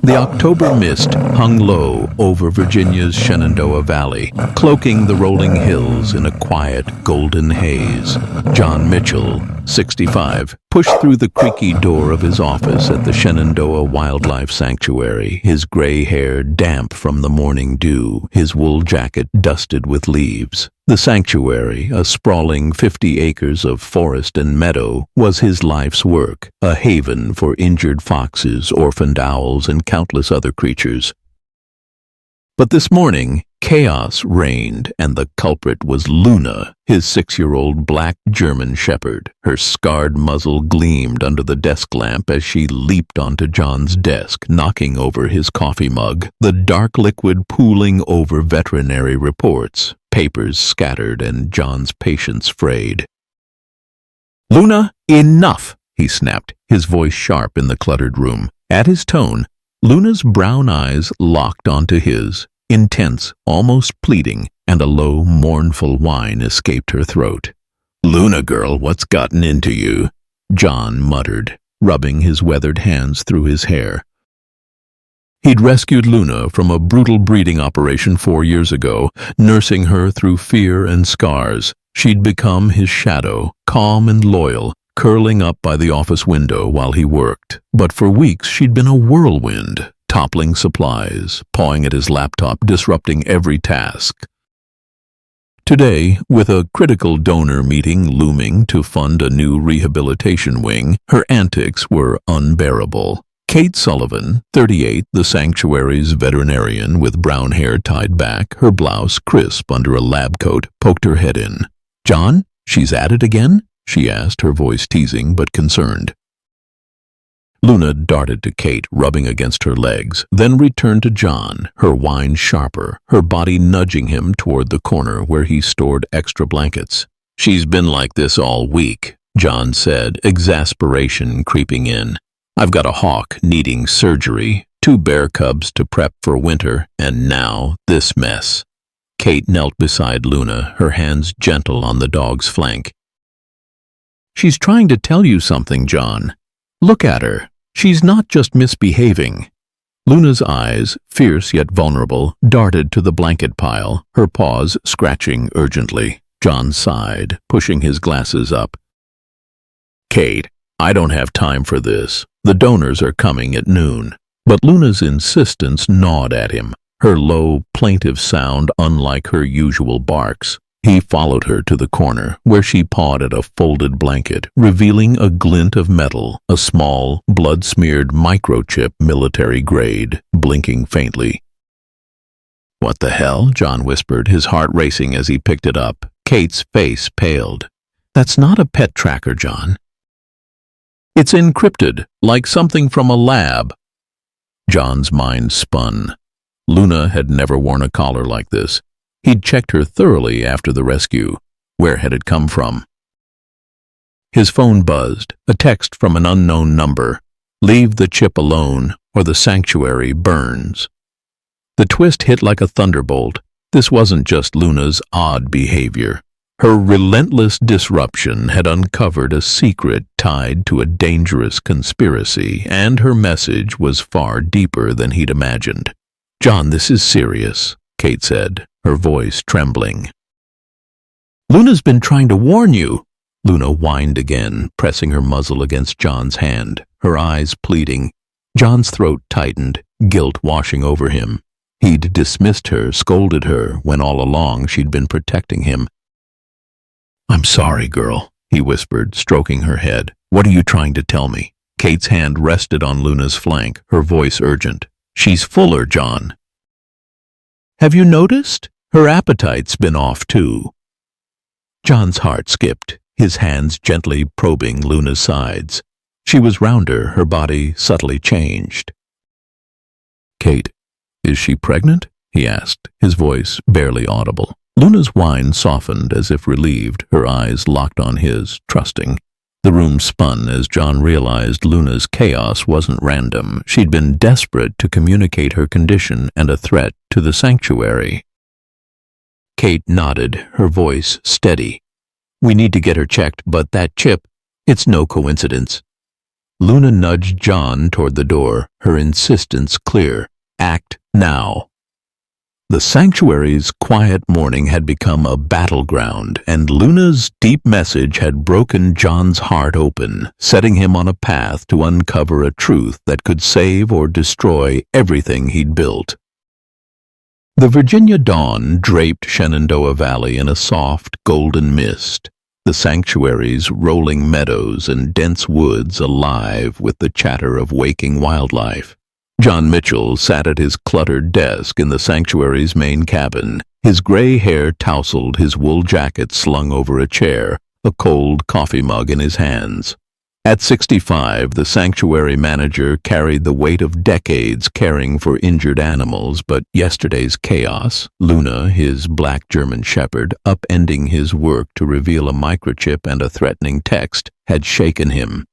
The October mist hung low over Virginia's Shenandoah Valley, cloaking the rolling hills in a quiet, golden haze. John Mitchell, 65, pushed through the creaky door of his office at the Shenandoah Wildlife Sanctuary, his gray hair damp from the morning dew, his wool jacket dusted with leaves. The sanctuary, a sprawling 50 acres of forest and meadow, was his life's work, a haven for injured foxes, orphaned owls, and countless other creatures. But this morning, chaos reigned, and the culprit was Luna, his 6-year-old black German shepherd. Her scarred muzzle gleamed under the desk lamp as she leaped onto John's desk, knocking over his coffee mug, the dark liquid pooling over veterinary reports, papers scattered, and John's patience frayed. "Luna, enough!" he snapped, his voice sharp in the cluttered room. At his tone, Luna's brown eyes locked onto his, intense, almost pleading, and a low, mournful whine escaped her throat. "Luna, girl, what's gotten into you?" John muttered, rubbing his weathered hands through his hair. He'd rescued Luna from a brutal breeding operation 4 years ago, nursing her through fear and scars. She'd become his shadow, calm and loyal, curling up by the office window while he worked. But for weeks she'd been a whirlwind, toppling supplies, pawing at his laptop, disrupting every task. Today, with a critical donor meeting looming to fund a new rehabilitation wing, her antics were unbearable. Kate Sullivan, 38, the sanctuary's veterinarian with brown hair tied back, her blouse crisp under a lab coat, poked her head in. "John, she's at it again?" she asked, her voice teasing but concerned. Luna darted to Kate, rubbing against her legs, then returned to John, her whine sharper, her body nudging him toward the corner where he stored extra blankets. "She's been like this all week," John said, exasperation creeping in. "I've got a hawk needing surgery, 2 bear cubs to prep for winter, and now this mess." Kate knelt beside Luna, her hands gentle on the dog's flank. "She's trying to tell you something, John. Look at her. She's not just misbehaving." Luna's eyes, fierce yet vulnerable, darted to the blanket pile, her paws scratching urgently. John sighed, pushing his glasses up. "Kate, I don't have time for this. The donors are coming at noon." But Luna's insistence gnawed at him, her low, plaintive sound unlike her usual barks. He followed her to the corner, where she pawed at a folded blanket, revealing a glint of metal, a small, blood-smeared microchip military grade, blinking faintly. "What the hell?" John whispered, his heart racing as he picked it up. Kate's face paled. "That's not a pet tracker, John. It's encrypted, like something from a lab." John's mind spun. Luna had never worn a collar like this. He'd checked her thoroughly after the rescue. Where had it come from? His phone buzzed, a text from an unknown number. "Leave the chip alone, or the sanctuary burns." The twist hit like a thunderbolt. This wasn't just Luna's odd behavior. Her relentless disruption had uncovered a secret tied to a dangerous conspiracy, and her message was far deeper than he'd imagined. "John, this is serious," Kate said, her voice trembling. "Luna's been trying to warn you." Luna whined again, pressing her muzzle against John's hand, her eyes pleading. John's throat tightened, guilt washing over him. He'd dismissed her, scolded her, when all along she'd been protecting him. "I'm sorry, girl," he whispered, stroking her head. "What are you trying to tell me?" Kate's hand rested on Luna's flank, her voice urgent. "She's fuller, John. Have you noticed? Her appetite's been off, too." John's heart skipped, his hands gently probing Luna's sides. She was rounder, her body subtly changed. "Kate, is she pregnant?" he asked, his voice barely audible. Luna's whine softened as if relieved, her eyes locked on his, trusting. The room spun as John realized Luna's chaos wasn't random. She'd been desperate to communicate her condition and a threat to the sanctuary. Kate nodded, her voice steady. "We need to get her checked, but that chip, it's no coincidence." Luna nudged John toward the door, her insistence clear. Act now. The sanctuary's quiet morning had become a battleground, and Luna's deep message had broken John's heart open, setting him on a path to uncover a truth that could save or destroy everything he'd built. The Virginia dawn draped Shenandoah Valley in a soft, golden mist, the sanctuary's rolling meadows and dense woods alive with the chatter of waking wildlife. John Mitchell sat at his cluttered desk in the sanctuary's main cabin, his gray hair tousled, his wool jacket slung over a chair, a cold coffee mug in his hands. At 65, the sanctuary manager carried the weight of decades caring for injured animals, but yesterday's chaos, Luna, his black German shepherd, upending his work to reveal a microchip and a threatening text, had shaken him.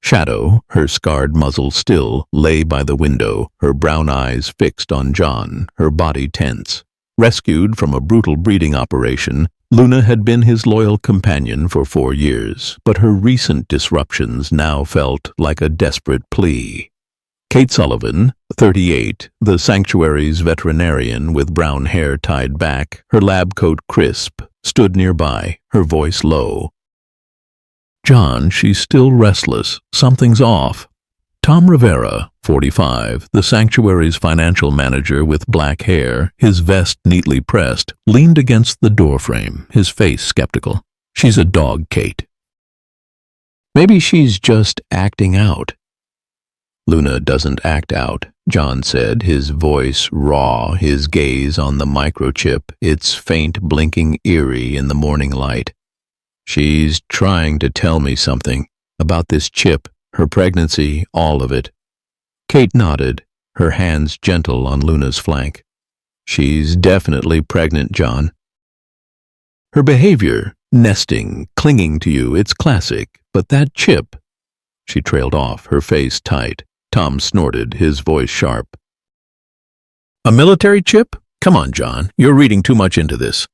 Shadow, her scarred muzzle still, lay by the window, her brown eyes fixed on John, her body tense. Rescued from a brutal breeding operation, Luna had been his loyal companion for 4 years, but her recent disruptions now felt like a desperate plea. Kate Sullivan, 38, the sanctuary's veterinarian with brown hair tied back, her lab coat crisp, stood nearby, her voice low. "John, she's still restless. Something's off." Tom Rivera, 45, the sanctuary's financial manager with black hair, his vest neatly pressed, leaned against the doorframe, his face skeptical. "She's a dog, Kate. Maybe she's just acting out." "Luna doesn't act out," John said, his voice raw, his gaze on the microchip, its faint blinking eerie in the morning light. "She's trying to tell me something about this chip, her pregnancy, all of it." Kate nodded, her hands gentle on Luna's flank. "She's definitely pregnant, John. Her behavior, nesting, clinging to you, it's classic, but that chip—" She trailed off, her face tight. Tom snorted, his voice sharp. "A military chip? Come on, John, you're reading too much into this.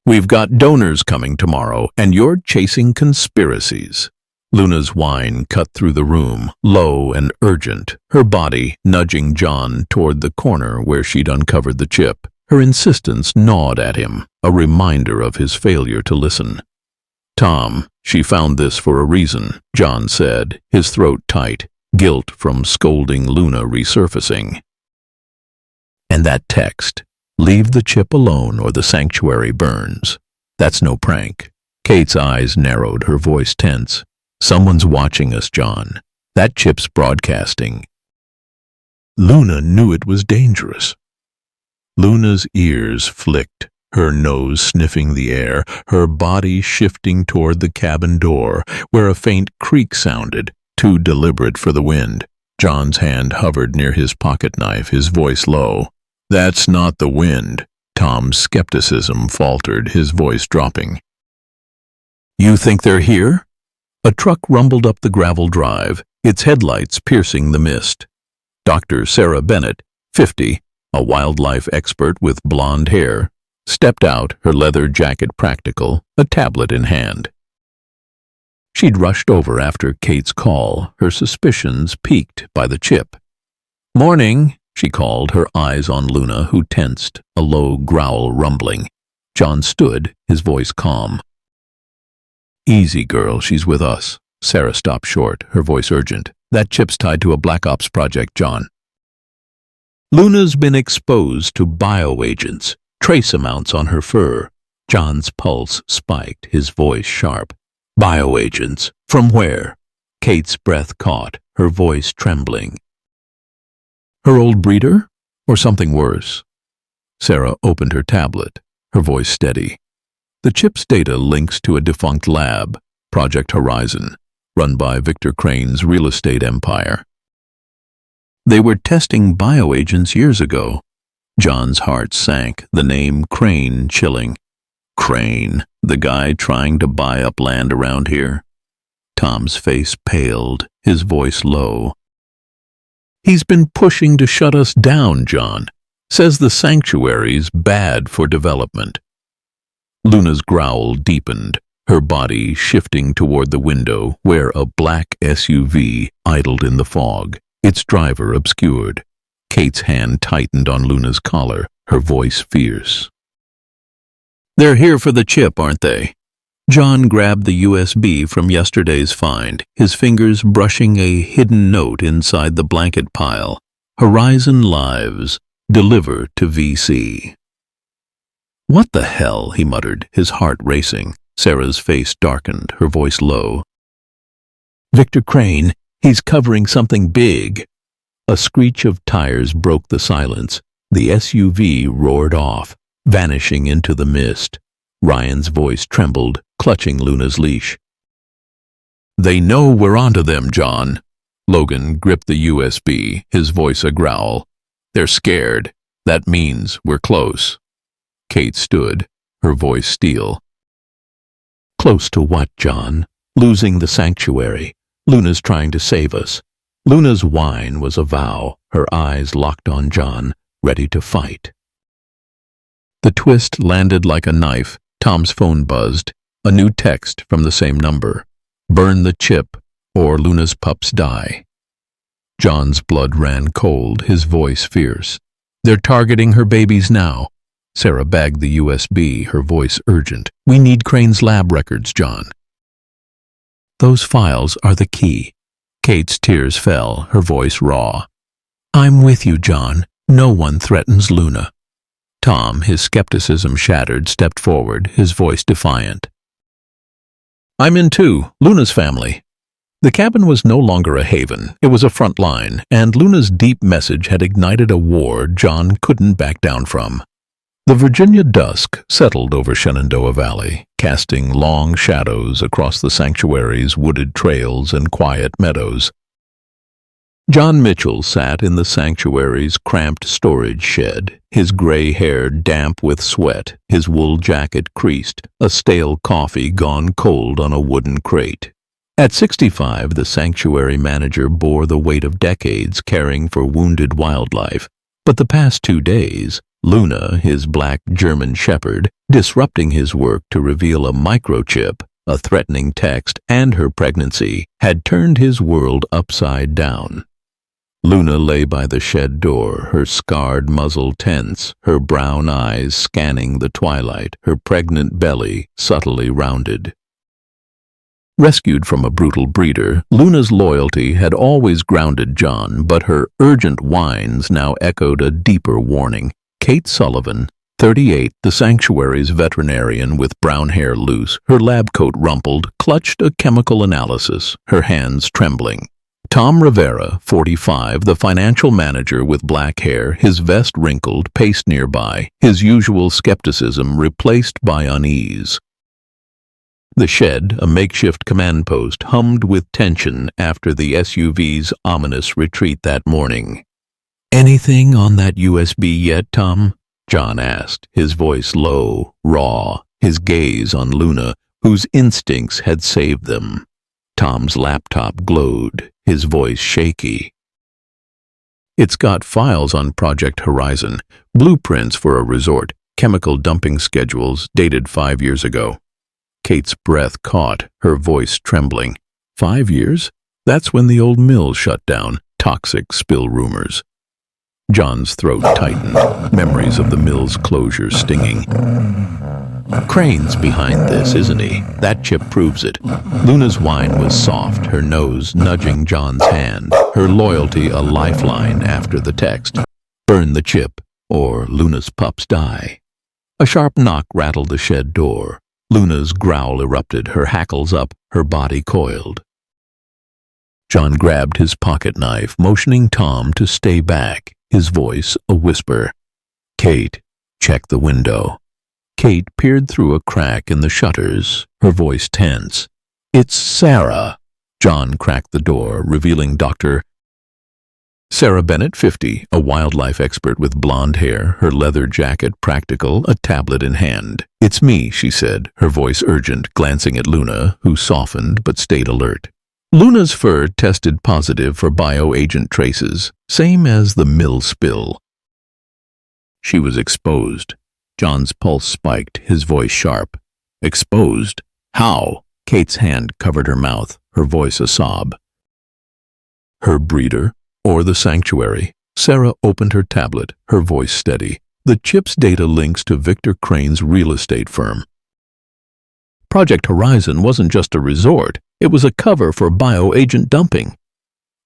We've got donors coming tomorrow, and you're chasing conspiracies." Luna's whine cut through the room, low and urgent, her body nudging John toward the corner where she'd uncovered the chip. Her insistence gnawed at him, a reminder of his failure to listen. "Tom, she found this for a reason," John said, his throat tight, guilt from scolding Luna resurfacing. "And that text, 'Leave the chip alone or the sanctuary burns.' That's no prank." Kate's eyes narrowed, her voice tense. "Someone's watching us, John. That chip's broadcasting." Luna knew it was dangerous. Luna's ears flicked, her nose sniffing the air, her body shifting toward the cabin door, where a faint creak sounded, too deliberate for the wind. John's hand hovered near his pocket knife, his voice low. "That's not the wind." Tom's skepticism faltered, his voice dropping. "You think they're here?" A truck rumbled up the gravel drive, its headlights piercing the mist. Dr. Sarah Bennett, 50, a wildlife expert with blonde hair, stepped out, her leather jacket practical, a tablet in hand. She'd rushed over after Kate's call, her suspicions piqued by the chip. "Morning," she called, her eyes on Luna, who tensed, a low growl rumbling. John stood, his voice calm. "Easy, girl, she's with us." Sarah stopped short, her voice urgent. "That chip's tied to a Black Ops project, John. Luna's been exposed to bioagents, trace amounts on her fur." John's pulse spiked, his voice sharp. "Bioagents? From where?" Kate's breath caught, her voice trembling. "Her old breeder? Or something worse?" Sarah opened her tablet, her voice steady. "The chip's data links to a defunct lab, Project Horizon, run by Victor Crane's real estate empire. They were testing bioagents years ago." John's heart sank, the name Crane chilling. Crane, the guy trying to buy up land around here? Tom's face paled, his voice low. "He's been pushing to shut us down, John. Says the sanctuary's bad for development." Luna's growl deepened, her body shifting toward the window where a black SUV idled in the fog, its driver obscured. Kate's hand tightened on Luna's collar, her voice fierce. "They're here for the chip, aren't they?" John grabbed the USB from yesterday's find, his fingers brushing a hidden note inside the blanket pile. "Horizon Lives, deliver to VC." "What the hell?" he muttered, his heart racing. Sarah's face darkened, her voice low. "Victor Crane, he's covering something big." A screech of tires broke the silence. The SUV roared off, vanishing into the mist. Ryan's voice trembled, clutching Luna's leash. "They know we're onto them, John." Logan gripped the USB, his voice a growl. "They're scared. That means we're close." Kate stood, her voice steel. "Close to what, John? Losing the sanctuary. Luna's trying to save us." Luna's whine was a vow, her eyes locked on John, ready to fight. The twist landed like a knife. Tom's phone buzzed. A new text from the same number. "Burn the chip, or Luna's pups die." John's blood ran cold, his voice fierce. "They're targeting her babies now." Sarah bagged the USB, her voice urgent. "We need Crane's lab records, John." "Those files are the key." Kate's tears fell, her voice raw. "I'm with you, John. No one threatens Luna." Tom, his skepticism shattered, stepped forward, his voice defiant. "I'm in too, Luna's family." The cabin was no longer a haven, it was a front line, and Luna's deep message had ignited a war John couldn't back down from. The Virginia dusk settled over Shenandoah Valley, casting long shadows across the sanctuary's wooded trails and quiet meadows. John Mitchell sat in the sanctuary's cramped storage shed, his gray hair damp with sweat, his wool jacket creased, a stale coffee gone cold on a wooden crate. At 65, the sanctuary manager bore the weight of decades caring for wounded wildlife, but the past 2 days, Luna, his black German shepherd, disrupting his work to reveal a microchip, a threatening text, and her pregnancy, had turned his world upside down. Luna lay by the shed door, her scarred muzzle tense, her brown eyes scanning the twilight, her pregnant belly subtly rounded. Rescued from a brutal breeder, Luna's loyalty had always grounded John, but her urgent whines now echoed a deeper warning. Kate Sullivan, 38, the sanctuary's veterinarian with brown hair loose, her lab coat rumpled, clutched a chemical analysis, her hands trembling. Tom Rivera, 45, the financial manager with black hair, his vest wrinkled, paced nearby, his usual skepticism replaced by unease. The shed, a makeshift command post, hummed with tension after the SUV's ominous retreat that morning. "Anything on that USB yet, Tom?" John asked, his voice low, raw, his gaze on Luna, whose instincts had saved them. Tom's laptop glowed, his voice shaky. "It's got files on Project Horizon, blueprints for a resort, chemical dumping schedules dated 5 years ago." Kate's breath caught, her voice trembling. 5 years? That's when the old mill shut down, toxic spill rumors. John's throat tightened, memories of the mill's closure stinging. "Crane's behind this, isn't he? That chip proves it." Luna's whine was soft, her nose nudging John's hand, her loyalty a lifeline after the text. "Burn the chip, or Luna's pups die." A sharp knock rattled the shed door. Luna's growl erupted, her hackles up, her body coiled. John grabbed his pocket knife, motioning Tom to stay back, his voice a whisper. "Kate, check the window." Kate peered through a crack in the shutters, her voice tense. "It's Sarah." John cracked the door, revealing Dr. Sarah Bennett, 50, a wildlife expert with blonde hair, her leather jacket practical, a tablet in hand. "It's me," she said, her voice urgent, glancing at Luna, who softened but stayed alert. Luna's fur tested positive for bioagent traces, same as the mill spill. She was exposed. John's pulse spiked, his voice sharp. "Exposed? How? Kate's hand covered her mouth, her voice a sob. Her breeder, or the sanctuary? Sarah opened her tablet, her voice steady. The chip's data links to Victor Crane's real estate firm. Project Horizon wasn't just a resort, it was a cover for bioagent dumping.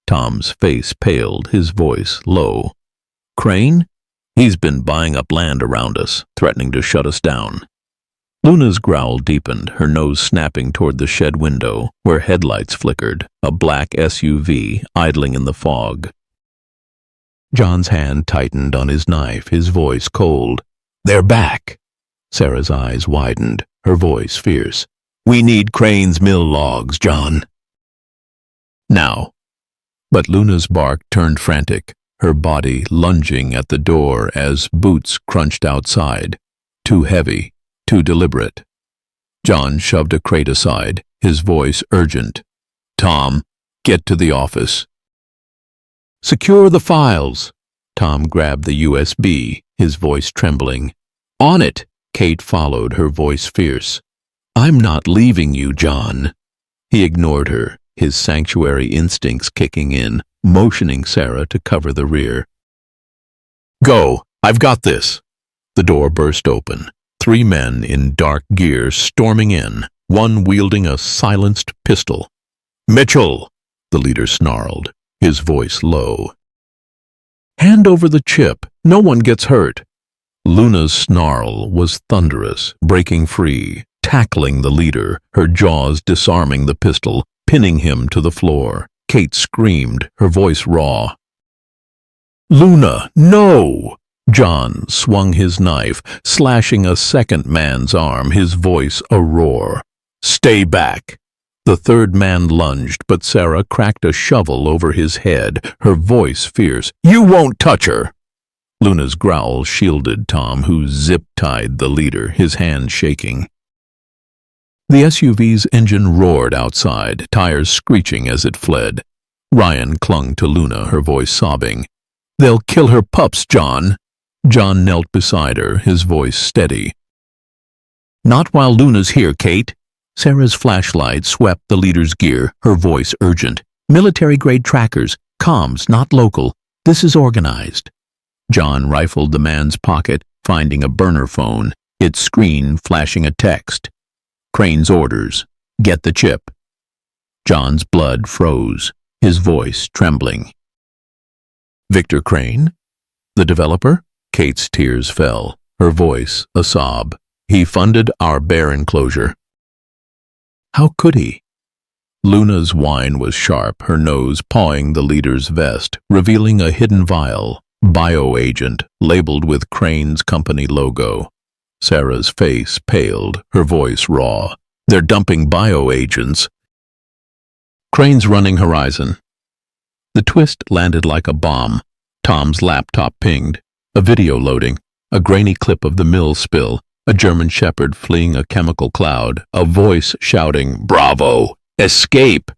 Tom's face paled, his voice low. Crane? He's been buying up land around us, threatening to shut us down. Luna's growl deepened, her nose snapping toward the shed window, where headlights flickered, a black SUV idling in the fog. John's hand tightened on his knife, his voice cold. They're back. Sarah's eyes widened, her voice fierce. We need Crane's mill logs, John. Now. But Luna's bark turned frantic, her body lunging at the door as boots crunched outside. Too heavy, too deliberate. John shoved a crate aside, his voice urgent. Tom, get to the office. Secure the files. Tom grabbed the USB, his voice trembling. On it, Kate followed, her voice fierce. I'm not leaving you, John. He ignored her, his sanctuary instincts kicking in, motioning Sarah to cover the rear. Go, I've got this. The door burst open. 3 men in dark gear storming in, one wielding a silenced pistol. Mitchell, the leader snarled, his voice low. Hand over the chip, no one gets hurt. Luna's snarl was thunderous, breaking free, tackling the leader, her jaws disarming the pistol, pinning him to the floor. Kate screamed, her voice raw. Luna, no! John swung his knife, slashing a second man's arm, his voice a roar. Stay back! The third man lunged, but Sarah cracked a shovel over his head, her voice fierce. You won't touch her! Luna's growl shielded Tom, who zip-tied the leader, his hand shaking. The SUV's engine roared outside, tires screeching as it fled. Ryan clung to Luna, her voice sobbing. They'll kill her pups, John. John knelt beside her, his voice steady. Not while Luna's here, Kate. Sarah's flashlight swept the leader's gear, her voice urgent. Military-grade trackers, comms, not local. This is organized. John rifled the man's pocket, finding a burner phone, its screen flashing a text. Crane's orders. Get the chip. John's blood froze, his voice trembling. Victor Crane? The developer? Kate's tears fell, her voice a sob. He funded our bear enclosure. How could he? Luna's whine was sharp, her nose pawing the leader's vest, revealing a hidden vial, bioagent, labeled with Crane's company logo. Sarah's face paled, her voice raw. They're dumping bioagents. Crane's running Horizon. The twist landed like a bomb. Tom's laptop pinged. A video loading. A grainy clip of the mill spill. A German shepherd fleeing a chemical cloud. A voice shouting, Bravo! Escape!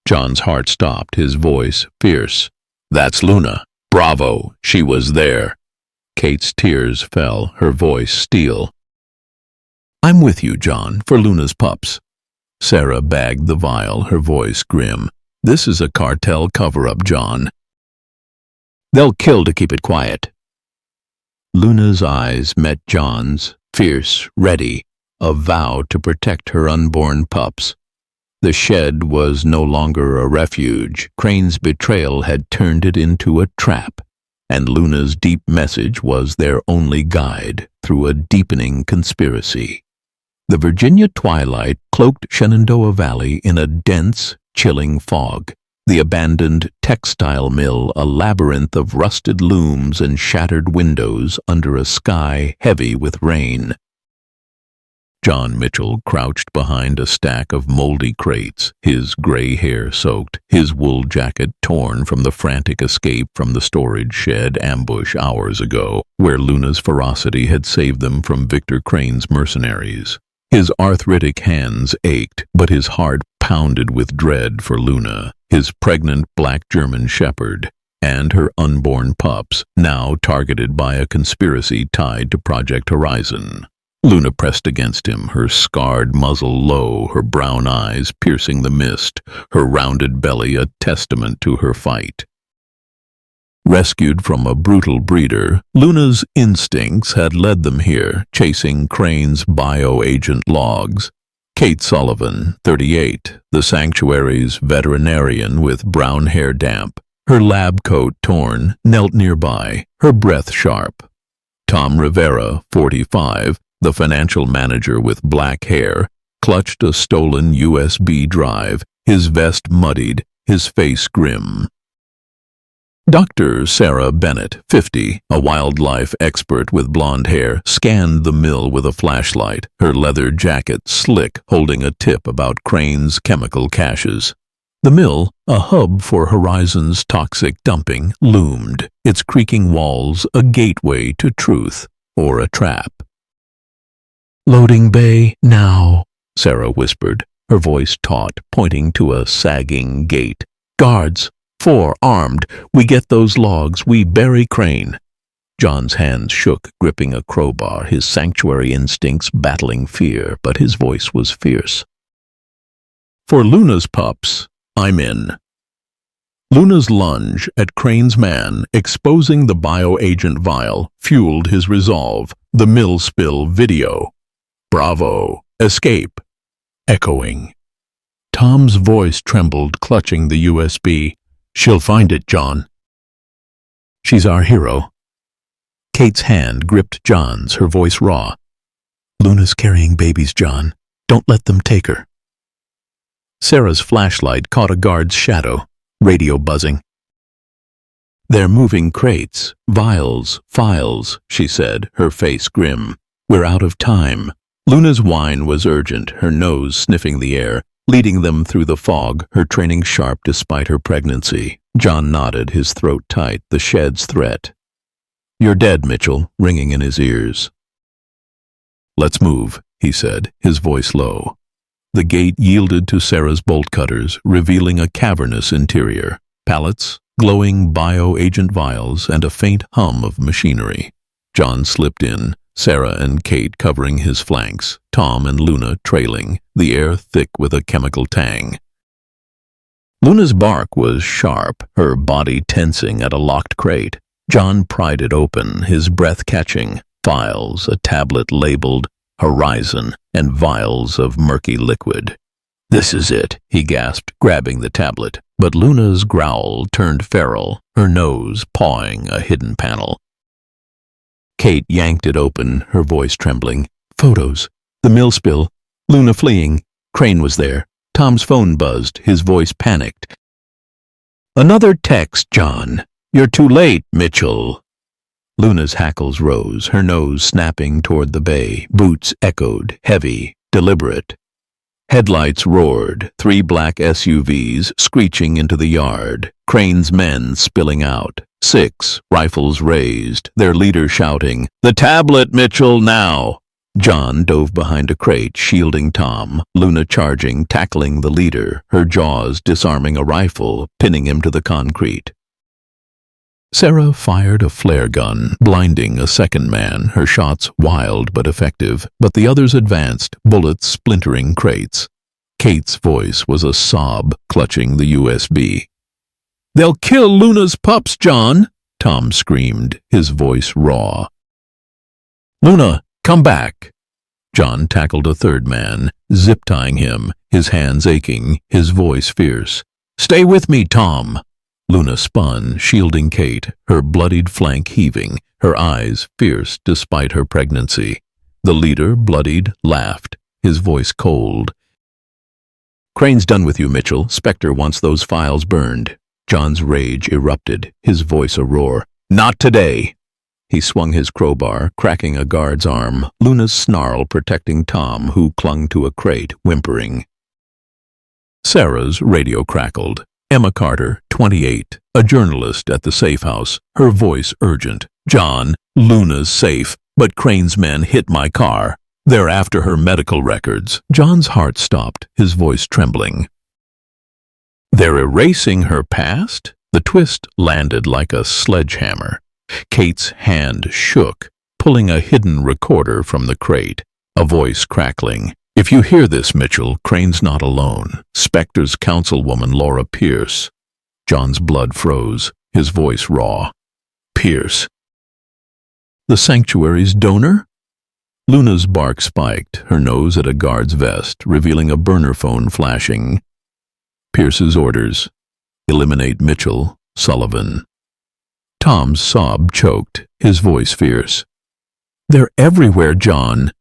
John's heart stopped, his voice fierce. That's Luna. Bravo! She was there. Kate's tears fell, her voice steel. I'm with you, John, for Luna's pups. Sarah bagged the vial, her voice grim. This is a cartel cover-up, John. They'll kill to keep it quiet. Luna's eyes met John's, fierce, ready, a vow to protect her unborn pups. The shed was no longer a refuge. Crane's betrayal had turned it into a trap, and Luna's deep message was their only guide through a deepening conspiracy. The Virginia twilight cloaked Shenandoah Valley in a dense, chilling fog. The abandoned textile mill a labyrinth of rusted looms and shattered windows under a sky heavy with rain. John Mitchell crouched behind a stack of moldy crates, his gray hair soaked, his wool jacket torn from the frantic escape from the storage shed ambush hours ago, where Luna's ferocity had saved them from Victor Crane's mercenaries. His arthritic hands ached, but his heart pounded with dread for Luna, his pregnant black German shepherd, and her unborn pups, now targeted by a conspiracy tied to Project Horizon. Luna pressed against him, her scarred muzzle low, her brown eyes piercing the mist, her rounded belly a testament to her fight. Rescued from a brutal breeder, Luna's instincts had led them here, chasing Crane's bioagent logs. Kate Sullivan, 38, the sanctuary's veterinarian with brown hair damp, her lab coat torn, knelt nearby, her breath sharp. Tom Rivera, 45, the financial manager with black hair, clutched a stolen USB drive, his vest muddied, his face grim. Dr. Sarah Bennett, 50, a wildlife expert with blonde hair, scanned the mill with a flashlight, her leather jacket slick, holding a tip about Crane's chemical caches. The mill, a hub for Horizon's toxic dumping, loomed, its creaking walls a gateway to truth or a trap. "Loading bay now," Sarah whispered, her voice taut, pointing to a sagging gate. "Guards! 4 armed. We get those logs. We bury Crane." John's hands shook, gripping a crowbar, his sanctuary instincts battling fear, but his voice was fierce. "For Luna's pups, I'm in." Luna's lunge at Crane's man, exposing the bioagent vial, fueled his resolve. The mill spill video. "Bravo! Escape!" Echoing. Tom's voice trembled, clutching the USB. "She'll find it, John." "She's our hero." Kate's hand gripped John's, her voice raw. "Luna's carrying babies, John. Don't let them take her." Sarah's flashlight caught a guard's shadow, radio buzzing. "They're moving crates, vials, files," she said, her face grim. "We're out of time." Luna's whine was urgent, her nose sniffing the air, leading them through the fog, her training sharp despite her pregnancy. John nodded, his throat tight, the shed's threat. "You're dead, Mitchell," ringing in his ears. "Let's move," he said, his voice low. The gate yielded to Sarah's bolt cutters, revealing a cavernous interior. Pallets, glowing bioagent vials, and a faint hum of machinery. John slipped in, Sarah and Kate covering his flanks, Tom and Luna trailing, the air thick with a chemical tang. Luna's bark was sharp, her body tensing at a locked crate. John pried it open, his breath catching. Files, a tablet labeled Horizon, and vials of murky liquid. "This is it," he gasped, grabbing the tablet. But Luna's growl turned feral, her nose pawing a hidden panel. Kate yanked it open, her voice trembling. "Photos. The mill spill. Luna fleeing. Crane was there." Tom's phone buzzed, his voice panicked. "Another text, John. You're too late, Mitchell." Luna's hackles rose, her nose snapping toward the bay. Boots echoed, heavy, deliberate. Headlights roared, 3 black SUVs screeching into the yard. Crane's men spilling out. 6, rifles raised, their leader shouting, "The tablet, Mitchell, now!" John dove behind a crate, shielding Tom, Luna charging, tackling the leader, her jaws disarming a rifle, pinning him to the concrete. Sarah fired a flare gun, blinding a second man, her shots wild but effective, but the others advanced, bullets splintering crates. Kate's voice was a sob, clutching the USB. "They'll kill Luna's pups, John!" Tom screamed, his voice raw. "Luna, come back!" John tackled a third man, zip-tying him, his hands aching, his voice fierce. "Stay with me, Tom!" Luna spun, shielding Kate, her bloodied flank heaving, her eyes fierce despite her pregnancy. The leader, bloodied, laughed, his voice cold. "Crane's done with you, Mitchell. Spectre wants those files burned." John's rage erupted, his voice a roar. "Not today!" He swung his crowbar, cracking a guard's arm, Luna's snarl protecting Tom, who clung to a crate, whimpering. Sarah's radio crackled. Emma Carter, 28, a journalist at the safe house, her voice urgent. "John, Luna's safe, but Crane's men hit my car. They're after her medical records." John's heart stopped, his voice trembling. "They're erasing her past?" The twist landed like a sledgehammer. Kate's hand shook, pulling a hidden recorder from the crate. A voice crackling. If you hear this, Mitchell, Crane's not alone. Spectre's councilwoman Laura Pierce. John's blood froze, his voice raw. Pierce. The sanctuary's donor? Luna's bark spiked, her nose at a guard's vest, revealing a burner phone flashing. Pierce's orders. Eliminate Mitchell, Sullivan. Tom's sob choked, his voice fierce. They're everywhere, John.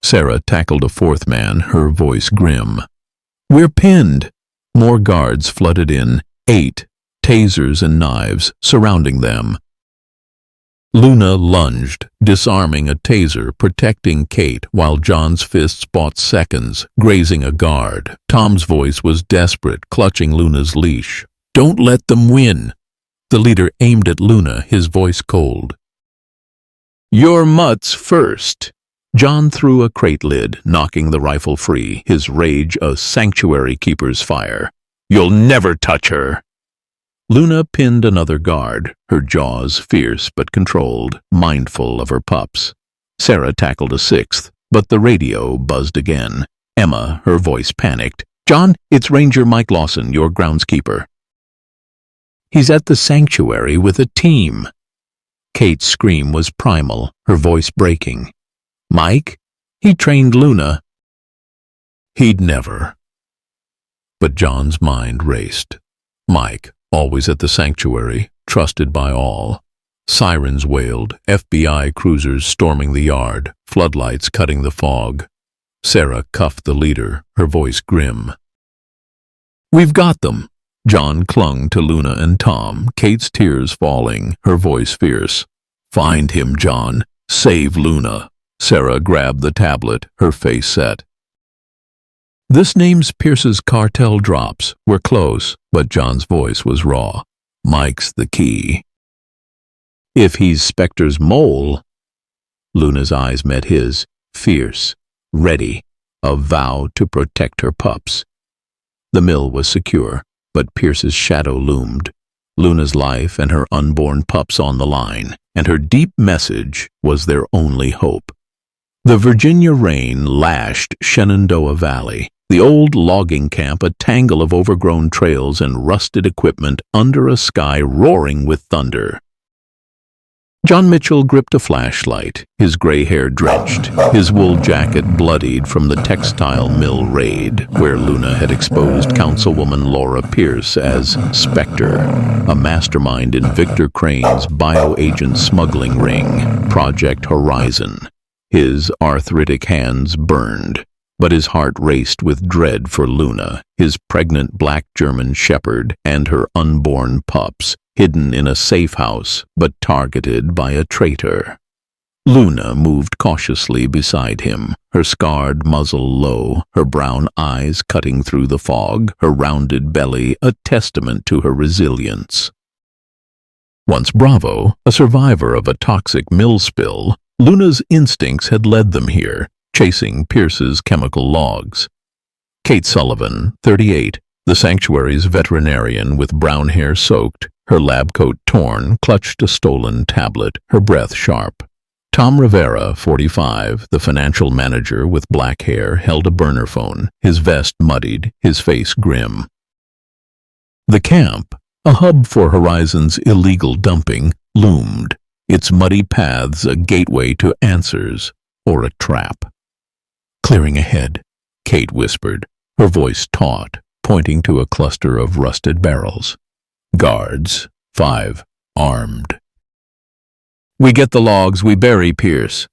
Sarah tackled a fourth man, her voice grim. We're pinned. More guards flooded in, 8, tasers and knives surrounding them. Luna lunged, disarming a taser, protecting Kate, while John's fists bought seconds, grazing a guard. Tom's voice was desperate, clutching Luna's leash. Don't let them win. The leader aimed at Luna, his voice cold. Your mutts first. John threw a crate lid, knocking the rifle free, his rage a sanctuary keeper's fire. You'll never touch her. Luna pinned another guard, her jaws fierce but controlled, mindful of her pups. Sarah tackled a sixth, but the radio buzzed again. Emma, her voice panicked. John, it's Ranger Mike Lawson, your groundskeeper. He's at the sanctuary with a team. Kate's scream was primal, her voice breaking. Mike? He trained Luna. He'd never. But John's mind raced. Mike, always at the sanctuary, trusted by all. Sirens wailed, FBI cruisers storming the yard, floodlights cutting the fog. Sarah cuffed the leader, her voice grim. We've got them. John clung to Luna and Tom, Kate's tears falling, her voice fierce. Find him, John. Save Luna. Sarah grabbed the tablet, her face set. This name's Pierce's cartel drops. We're close, but John's voice was raw. Mike's the key. If he's Spectre's mole. Luna's eyes met his, fierce, ready, a vow to protect her pups. The mill was secure, but Pierce's shadow loomed. Luna's life and her unborn pups on the line, and her deep message was their only hope. The Virginia rain lashed Shenandoah Valley, the old logging camp a tangle of overgrown trails and rusted equipment under a sky roaring with thunder. John Mitchell gripped a flashlight, his gray hair drenched, his wool jacket bloodied from the textile mill raid, where Luna had exposed Councilwoman Laura Pierce as Spectre, a mastermind in Victor Crane's bioagent smuggling ring, Project Horizon. His arthritic hands burned, but his heart raced with dread for Luna, his pregnant black German shepherd, and her unborn pups, hidden in a safe house but targeted by a traitor. Luna moved cautiously beside him, her scarred muzzle low, her brown eyes cutting through the fog, her rounded belly a testament to her resilience. Once Bravo, a survivor of a toxic mill spill, Luna's instincts had led them here, chasing Pierce's chemical logs. Kate Sullivan, 38, the sanctuary's veterinarian with brown hair soaked, her lab coat torn, clutched a stolen tablet, her breath sharp. Tom Rivera, 45, the financial manager with black hair, held a burner phone, his vest muddied, his face grim. The camp, a hub for Horizon's illegal dumping, loomed, its muddy paths a gateway to answers or a trap. Clearing ahead, Kate whispered, her voice taut, pointing to a cluster of rusted barrels. Guards, 5, armed. We get the logs, we bury Pierce.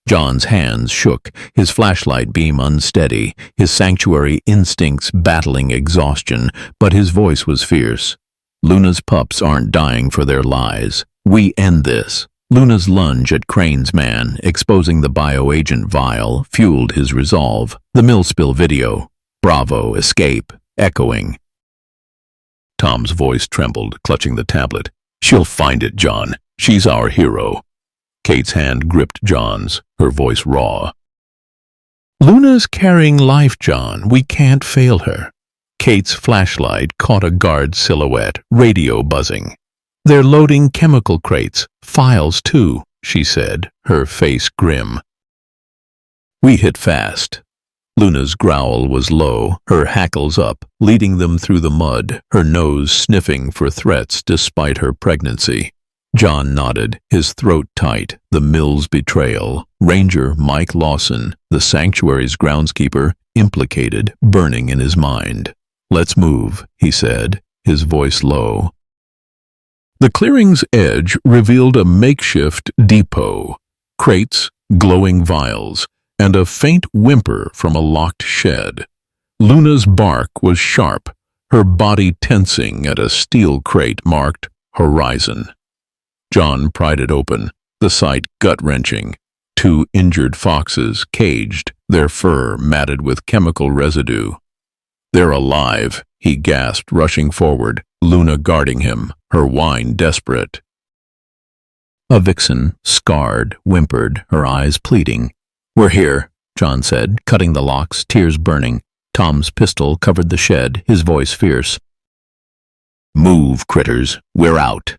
John's hands shook, his flashlight beam unsteady, his sanctuary instincts battling exhaustion, but his voice was fierce. Luna's pups aren't dying for their lies. We end this. Luna's lunge at Crane's man, exposing the bioagent vial, fueled his resolve. The mill spill video. Bravo, escape, echoing. Tom's voice trembled, clutching the tablet. She'll find it, John. She's our hero. Kate's hand gripped John's, her voice raw. Luna's carrying life, John. We can't fail her. Kate's flashlight caught a guard's silhouette, radio buzzing. They're loading chemical crates, files too, she said, her face grim. We hit fast. Luna's growl was low, her hackles up, leading them through the mud, her nose sniffing for threats despite her pregnancy. John nodded, his throat tight, the mill's betrayal. Ranger Mike Lawson, the sanctuary's groundskeeper, implicated, burning in his mind. "Let's move," he said, his voice low. The clearing's edge revealed a makeshift depot, crates, glowing vials, and a faint whimper from a locked shed. Luna's bark was sharp, her body tensing at a steel crate marked Horizon. John pried it open, the sight gut-wrenching. 2 injured foxes, caged, their fur matted with chemical residue. "They're alive," he gasped, rushing forward, Luna guarding him, her whine desperate. A vixen, scarred, whimpered, her eyes pleading. "We're here," John said, cutting the locks, tears burning. Tom's pistol covered the shed, his voice fierce. "Move, critters, we're out."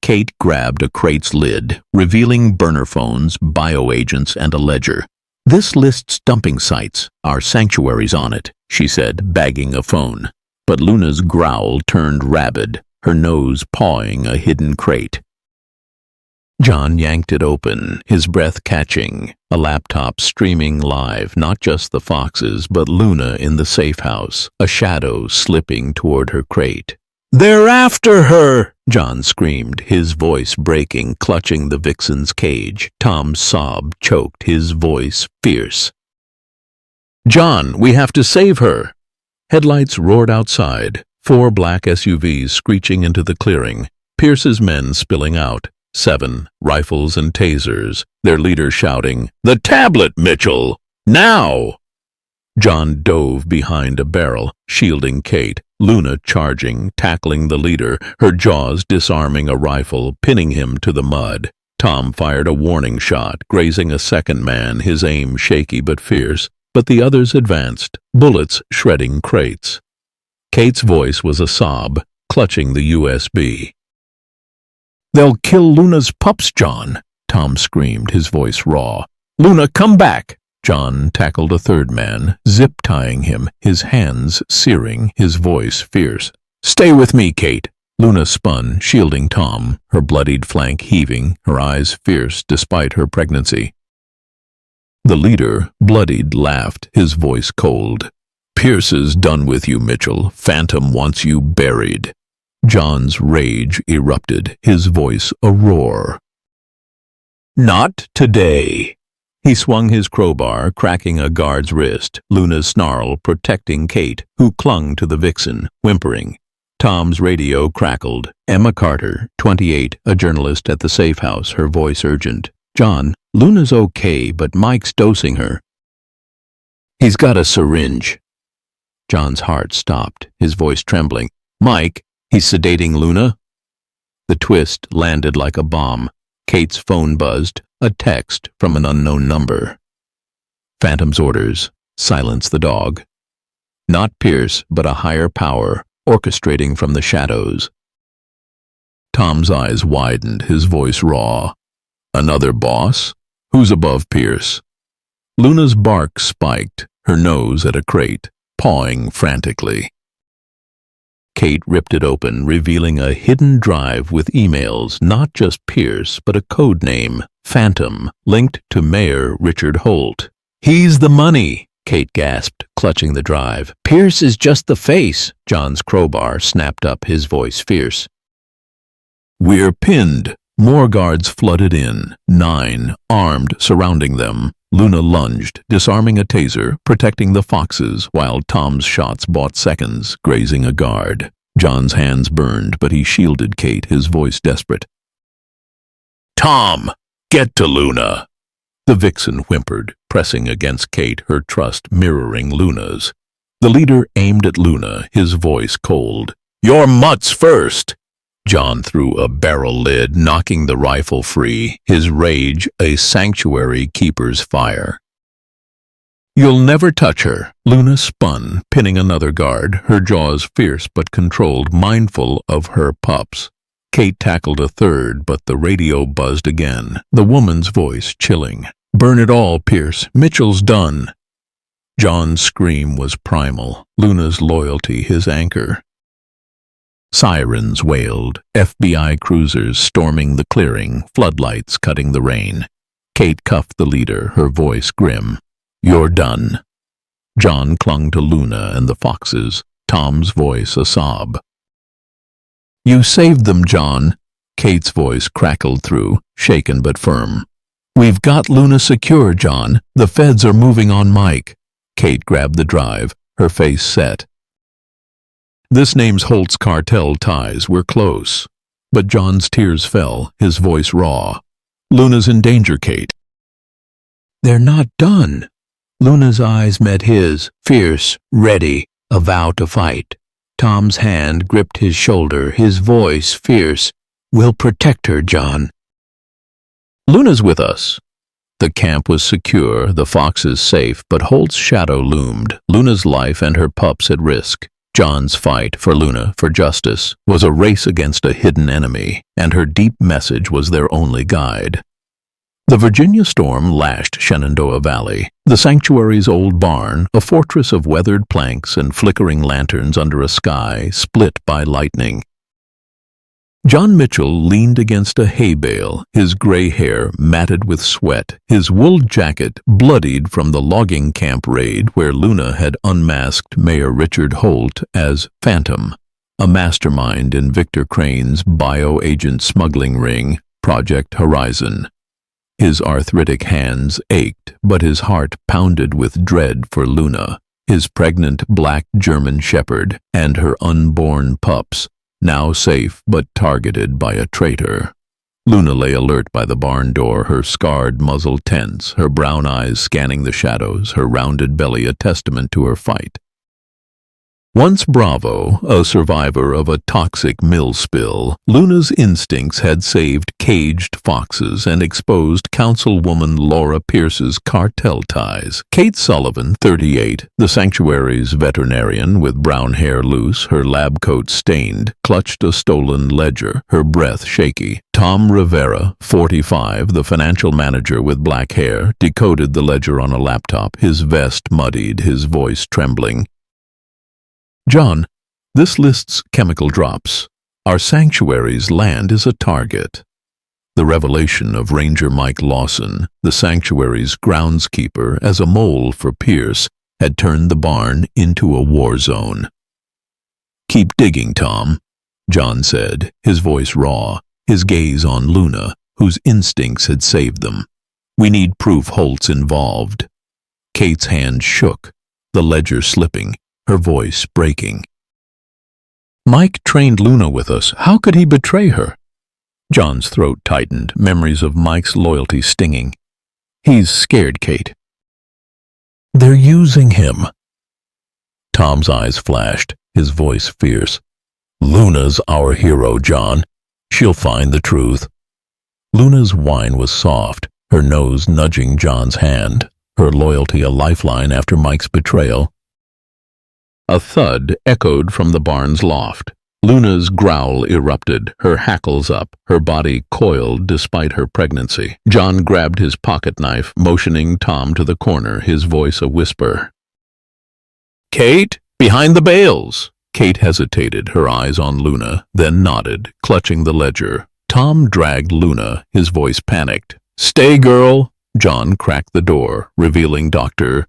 Kate grabbed a crate's lid, revealing burner phones, bioagents, and a ledger. "This lists dumping sites. Our sanctuary's on it," she said, bagging a phone. But Luna's growl turned rabid, her nose pawing a hidden crate. John yanked it open, his breath catching, a laptop streaming live, not just the foxes, but Luna in the safe house, a shadow slipping toward her crate. "They're after her!" John screamed, his voice breaking, clutching the vixen's cage. Tom's sob choked, his voice fierce. "John, we have to save her!" Headlights roared outside, 4 black SUVs screeching into the clearing, Pierce's men spilling out, 7 rifles and tasers, their leader shouting, "The tablet, Mitchell! Now!" John dove behind a barrel, shielding Kate, Luna charging, tackling the leader, her jaws disarming a rifle, pinning him to the mud. Tom fired a warning shot, grazing a second man, his aim shaky but fierce, but the others advanced, bullets shredding crates. Kate's voice was a sob, clutching the USB. "They'll kill Luna's pups, John," Tom screamed, his voice raw. "Luna, come back!" John tackled a third man, zip-tying him, his hands searing, his voice fierce. "Stay with me, Kate." Luna spun, shielding Tom, her bloodied flank heaving, her eyes fierce despite her pregnancy. The leader, bloodied, laughed, his voice cold. "Pierce is done with you, Mitchell. Phantom wants you buried." John's rage erupted, his voice a roar. "Not today." He swung his crowbar, cracking a guard's wrist, Luna's snarl protecting Kate, who clung to the vixen, whimpering. Tom's radio crackled. Emma Carter, 28, a journalist at the safe house, her voice urgent. "John, Luna's okay, but Mike's dosing her. He's got a syringe." John's heart stopped, his voice trembling. "Mike, he's sedating Luna?" The twist landed like a bomb. Kate's phone buzzed, a text from an unknown number. Phantom's orders, silence the dog. Not Pierce, but a higher power, orchestrating from the shadows. Tom's eyes widened, his voice raw. "Another boss? Who's above Pierce?" Luna's bark spiked, her nose at a crate, pawing frantically. Kate ripped it open, revealing a hidden drive with emails, not just Pierce, but a code name, Phantom, linked to Mayor Richard Holt. "He's the money," Kate gasped, clutching the drive. "Pierce is just the face," John's crowbar snapped up, his voice fierce. "We're pinned." More guards flooded in, 9, armed, surrounding them. Luna lunged, disarming a taser, protecting the foxes, while Tom's shots bought seconds, grazing a guard. John's hands burned, but he shielded Kate, his voice desperate. "Tom, get to Luna!" The vixen whimpered, pressing against Kate, her trust mirroring Luna's. The leader aimed at Luna, his voice cold. "Your mutts first!" John threw a barrel lid, knocking the rifle free, his rage a sanctuary keeper's fire. "You'll never touch her." Luna spun, pinning another guard, her jaws fierce but controlled, mindful of her pups. Kate tackled a third, but the radio buzzed again, the woman's voice chilling. Burn it all, Pierce. Mitchell's done. John's scream was primal, Luna's loyalty his anchor. Sirens wailed, FBI cruisers storming the clearing, floodlights cutting the rain. Kate cuffed the leader, her voice grim. You're done. John clung to Luna and the foxes, Tom's voice a sob. You saved them, John. Kate's voice crackled through, shaken but firm. We've got Luna secure, John. The feds are moving on Mike. Kate grabbed the drive, her face set. This name's Halts cartel ties. We're close. But John's tears fell, his voice raw. Luna's in danger, Kate. They're not done. Luna's eyes met his, fierce, ready, a vow to fight. Tom's hand gripped his shoulder, his voice fierce. We'll protect her, John. Luna's with us. The camp was secure, the foxes safe, but Holt's shadow loomed, Luna's life and her pups at risk. John's fight for Luna, for justice, was a race against a hidden enemy, and her deep message was their only guide. The Virginia storm lashed Shenandoah Valley, the sanctuary's old barn, a fortress of weathered planks and flickering lanterns under a sky split by lightning. John Mitchell leaned against a hay bale, his gray hair matted with sweat, his wool jacket bloodied from the logging camp raid where Luna had unmasked Mayor Richard Holt as Phantom, a mastermind in Victor Crane's bioagent smuggling ring, Project Horizon. His arthritic hands ached, but his heart pounded with dread for Luna, his pregnant black German shepherd, and her unborn pups, now safe but targeted by a traitor. Luna lay alert by the barn door, her scarred muzzle tense, her brown eyes scanning the shadows, her rounded belly a testament to her fight. Once Bravo, a survivor of a toxic mill spill, Luna's instincts had saved caged foxes and exposed Councilwoman Laura Pierce's cartel ties. Kate Sullivan, 38, the sanctuary's veterinarian with brown hair loose, her lab coat stained, clutched a stolen ledger, her breath shaky. Tom Rivera, 45, the financial manager with black hair, decoded the ledger on a laptop, his vest muddied, his voice trembling. John, this lists chemical drops. Our sanctuary's land is a target. The revelation of Ranger Mike Lawson, the sanctuary's groundskeeper as a mole for Pierce, had turned the barn into a war zone. Keep digging, Tom, John said, his voice raw, his gaze on Luna, whose instincts had saved them. We need proof Holt's involved. Kate's hand shook, the ledger slipping, her voice breaking. Mike trained Luna with us. How could he betray her? John's throat tightened, memories of Mike's loyalty stinging. He's scared, Kate. They're using him. Tom's eyes flashed, his voice fierce. Luna's our hero, John. She'll find the truth. Luna's whine was soft, her nose nudging John's hand, her loyalty a lifeline after Mike's betrayal. A thud echoed from the barn's loft. Luna's growl erupted, her hackles up, her body coiled despite her pregnancy. John grabbed his pocket knife, motioning Tom to the corner, his voice a whisper. Kate, behind the bales! Kate hesitated, her eyes on Luna, then nodded, clutching the ledger. Tom dragged Luna, his voice panicked. Stay, girl! John cracked the door, revealing Dr.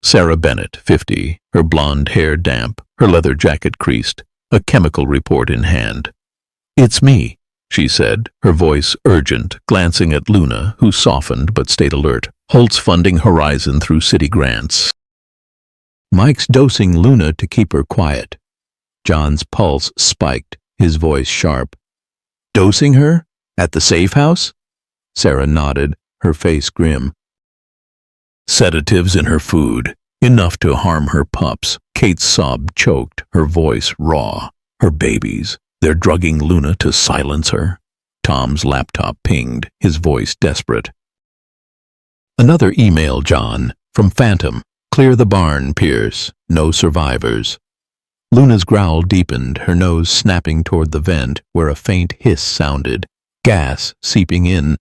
Sarah Bennett, 50, her blonde hair damp, her leather jacket creased, a chemical report in hand. It's me, she said, her voice urgent, glancing at Luna, who softened but stayed alert. Holt's funding Horizon through city grants. Mike's dosing Luna to keep her quiet. John's pulse spiked, his voice sharp. Dosing her? At the safe house? Sarah nodded, her face grim. Sedatives in her food, enough to harm her pups. Kate's sob choked, her voice raw. Her babies, they're drugging Luna to silence her. Tom's laptop pinged, his voice desperate. Another email, John, from Phantom. Clear the barn, Pierce. No survivors. Luna's growl deepened, her nose snapping toward the vent where a faint hiss sounded, gas seeping in.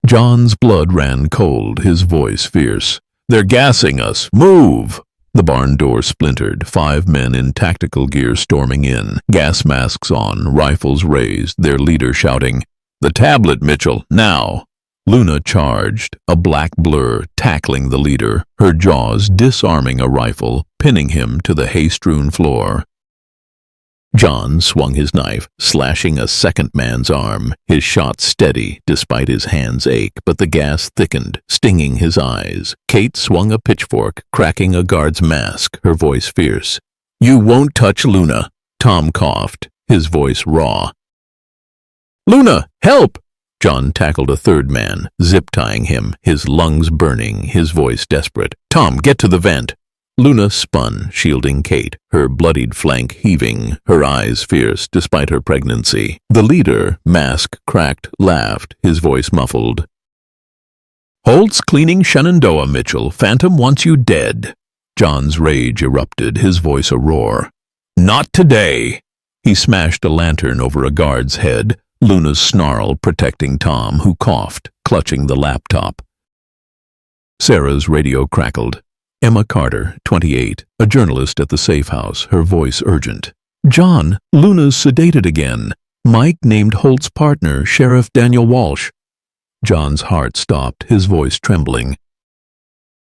John's blood ran cold, his voice fierce. "They're gassing us! Move!" The barn door splintered, 5 men in tactical gear storming in, gas masks on, rifles raised, their leader shouting, "The tablet, Mitchell, now!" Luna charged, a black blur, tackling the leader, her jaws disarming a rifle, pinning him to the hay-strewn floor. John swung his knife, slashing a second man's arm, his shot steady despite his hand's ache, but the gas thickened, stinging his eyes. Kate swung a pitchfork, cracking a guard's mask, her voice fierce. "You won't touch Luna!" Tom coughed, his voice raw. "Luna, help!" John tackled a third man, zip-tying him, his lungs burning, his voice desperate. "Tom, get to the vent!" Luna spun, shielding Kate, her bloodied flank heaving, her eyes fierce despite her pregnancy. The leader, mask cracked, laughed, his voice muffled. "Halts cleaning Shenandoah, Mitchell. Phantom wants you dead." John's rage erupted, his voice a roar. "Not today!" He smashed a lantern over a guard's head, Luna's snarl protecting Tom, who coughed, clutching the laptop. Sarah's radio crackled. Emma Carter, 28, a journalist at the safe house, her voice urgent. "John, Luna's sedated again. Mike named Holt's partner, Sheriff Daniel Walsh." John's heart stopped, his voice trembling.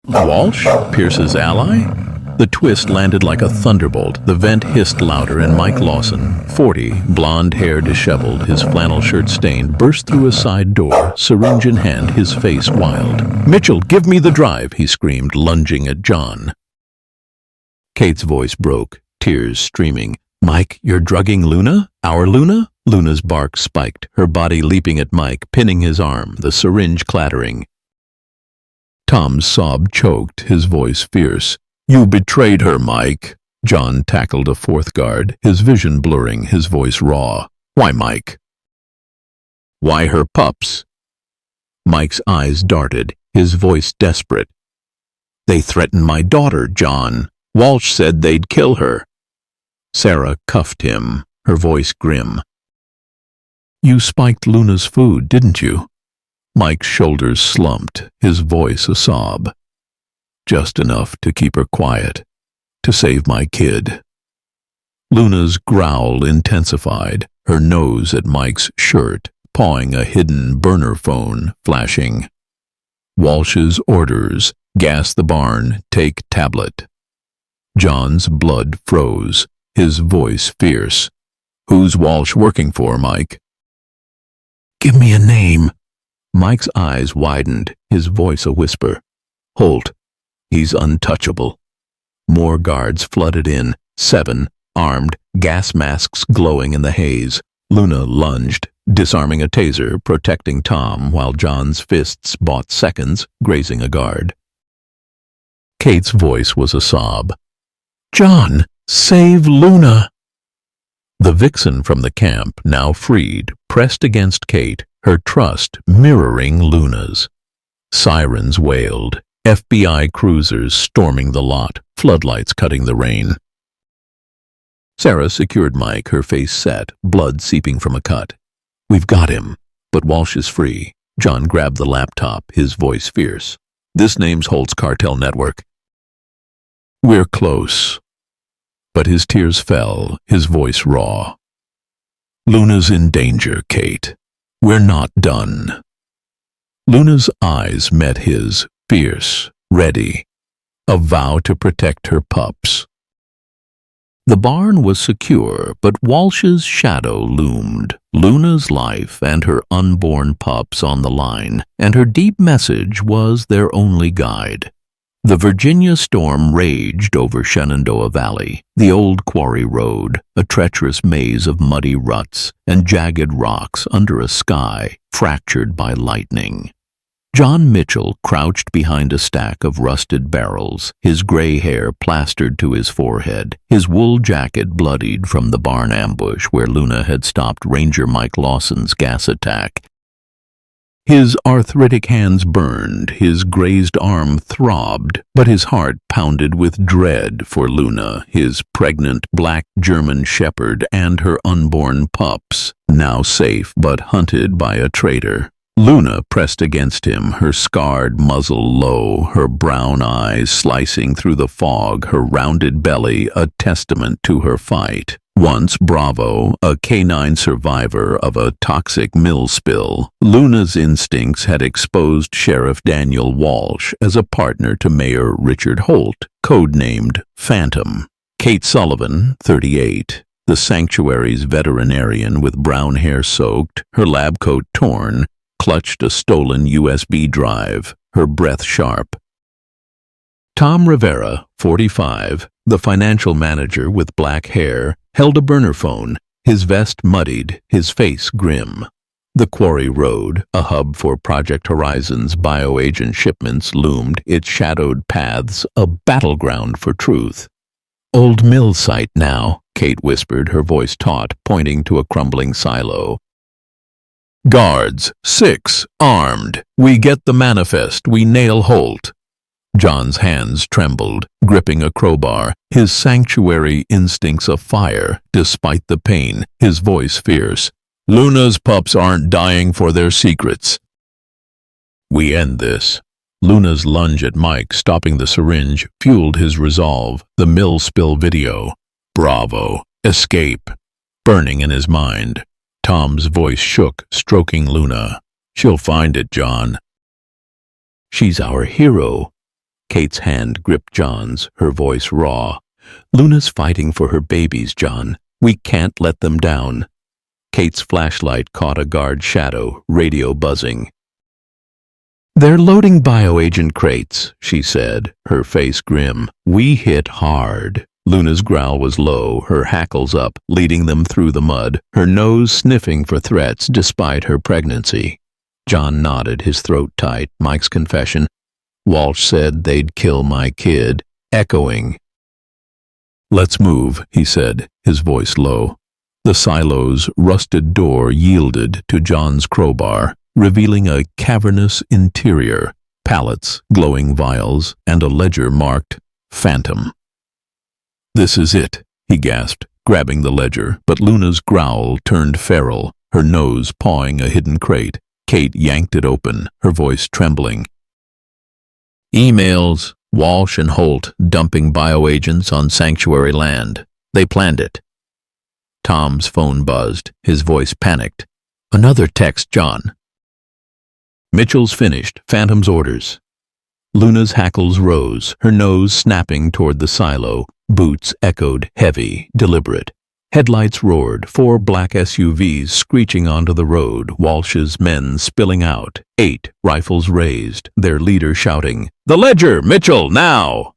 "Walsh? Pierce's ally?" The twist landed like a thunderbolt. The vent hissed louder, and Mike Lawson, 40, blonde hair disheveled, his flannel shirt stained, burst through a side door, syringe in hand, his face wild. "Mitchell, give me the drive!" he screamed, lunging at John. Kate's voice broke, tears streaming. "Mike, you're drugging Luna? Our Luna?" Luna's bark spiked, her body leaping at Mike, pinning his arm, the syringe clattering. Tom's sob choked, his voice fierce. "You betrayed her, Mike." John tackled a fourth guard, his vision blurring, his voice raw. "Why, Mike?" "Why her pups?" Mike's eyes darted, his voice desperate. "They threatened my daughter, John. Walsh said they'd kill her." Sarah cuffed him, her voice grim. "You spiked Luna's food, didn't you?" Mike's shoulders slumped, his voice a sob. "Just enough to keep her quiet, to save my kid." Luna's growl intensified, her nose at Mike's shirt, pawing a hidden burner phone, flashing. Walsh's orders, gas the barn, take tablet. John's blood froze, his voice fierce. "Who's Walsh working for, Mike?" "Give me a name." Mike's eyes widened, his voice a whisper. "Holt. He's untouchable." More guards flooded in, 7, armed, gas masks glowing in the haze. Luna lunged, disarming a taser, protecting Tom, while John's fists bought seconds, grazing a guard. Kate's voice was a sob. "John, save Luna!" The vixen from the camp, now freed, pressed against Kate, her trust mirroring Luna's. Sirens wailed, FBI cruisers storming the lot, floodlights cutting the rain. Sarah secured Mike, her face set, blood seeping from a cut. "We've got him, but Walsh is free." John grabbed the laptop, his voice fierce. "This name's Holt's cartel network. We're close." But his tears fell, his voice raw. "Luna's in danger, Kate. We're not done." Luna's eyes met his, fierce, ready, a vow to protect her pups. The barn was secure, but Walsh's shadow loomed, Luna's life and her unborn pups on the line, and her deep message was their only guide. The Virginia storm raged over Shenandoah Valley, the old quarry road, a treacherous maze of muddy ruts and jagged rocks under a sky fractured by lightning. John Mitchell crouched behind a stack of rusted barrels, his gray hair plastered to his forehead, his wool jacket bloodied from the barn ambush where Luna had stopped Ranger Mike Lawson's gas attack. His arthritic hands burned, his grazed arm throbbed, but his heart pounded with dread for Luna, his pregnant black German shepherd, and her unborn pups, now safe but hunted by a traitor. Luna pressed against him, her scarred muzzle low, her brown eyes slicing through the fog, her rounded belly a testament to her fight. Once Bravo, a canine survivor of a toxic mill spill, Luna's instincts had exposed Sheriff Daniel Walsh as a partner to Mayor Richard Holt, codenamed Phantom. Kate Sullivan, 38, the sanctuary's veterinarian with brown hair soaked, her lab coat torn, clutched a stolen USB drive, her breath sharp. Tom Rivera, 45, the financial manager with black hair, held a burner phone, his vest muddied, his face grim. The Quarry Road, a hub for Project Horizon's bioagent shipments, loomed, its shadowed paths a battleground for truth. "Old mill site now," Kate whispered, her voice taut, pointing to a crumbling silo. "Guards, 6, armed. We get the manifest, we nail Holt." John's hands trembled, gripping a crowbar, his sanctuary instincts afire despite the pain, his voice fierce. "Luna's pups aren't dying for their secrets. We end this." Luna's lunge at Mike, stopping the syringe, fueled his resolve. The mill spill video. Bravo. Escape. Burning in his mind. Tom's voice shook, stroking Luna. "She'll find it, John." "She's our hero." Kate's hand gripped John's, her voice raw. "Luna's fighting for her babies, John. We can't let them down." Kate's flashlight caught a guard shadow, radio buzzing. "They're loading bioagent crates," she said, her face grim. "We hit hard." Luna's growl was low, her hackles up, leading them through the mud, her nose sniffing for threats despite her pregnancy. John nodded, his throat tight. Mike's confession. "Walsh said they'd kill my kid," echoing. "Let's move," he said, his voice low. The silo's rusted door yielded to John's crowbar, revealing a cavernous interior, pallets, glowing vials, and a ledger marked Phantom. "This is it," he gasped, grabbing the ledger, but Luna's growl turned feral, her nose pawing a hidden crate. Kate yanked it open, her voice trembling. "Emails, Walsh and Holt dumping bioagents on sanctuary land. They planned it." Tom's phone buzzed, his voice panicked. "Another text, John." "Mitchell's finished. Phantom's orders." Luna's hackles rose, her nose snapping toward the silo. Boots echoed, heavy, deliberate. Headlights roared, 4 black SUVs screeching onto the road, Walsh's men spilling out, 8 rifles raised, their leader shouting, "The ledger! Mitchell, now!"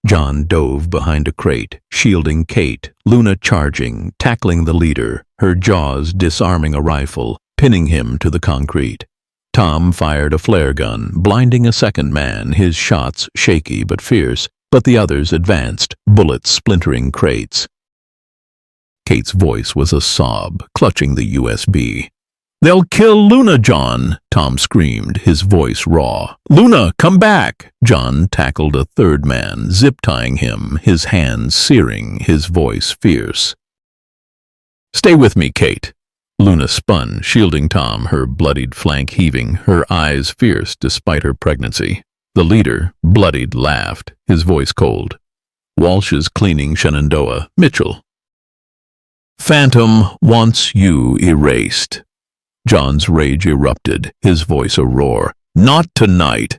John dove behind a crate, shielding Kate, Luna charging, tackling the leader, her jaws disarming a rifle, pinning him to the concrete. Tom fired a flare gun, blinding a second man, his shots shaky but fierce, but the others advanced, bullets splintering crates. Kate's voice was a sob, clutching the USB. "They'll kill Luna, John!" Tom screamed, his voice raw. "Luna, come back!" John tackled a third man, zip-tying him, his hands searing, his voice fierce. "Stay with me, Kate." Luna spun, shielding Tom, her bloodied flank heaving, her eyes fierce despite her pregnancy. The leader, bloodied, laughed, his voice cold. "Walsh is cleaning Shenandoah. Mitchell. Phantom wants you erased." John's rage erupted, his voice a roar. "Not tonight."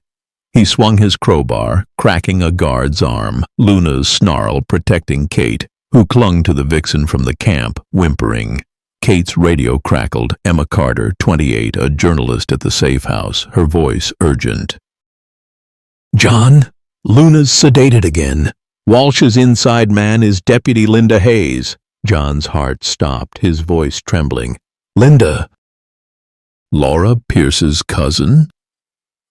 He swung his crowbar, cracking a guard's arm, Luna's snarl protecting Kate, who clung to the vixen from the camp, whimpering. Kate's radio crackled, Emma Carter, 28, a journalist at the safe house, her voice urgent. "John, Luna's sedated again. Walsh's inside man is Deputy Linda Hayes." John's heart stopped, his voice trembling. "Linda." "Laura Pierce's cousin?"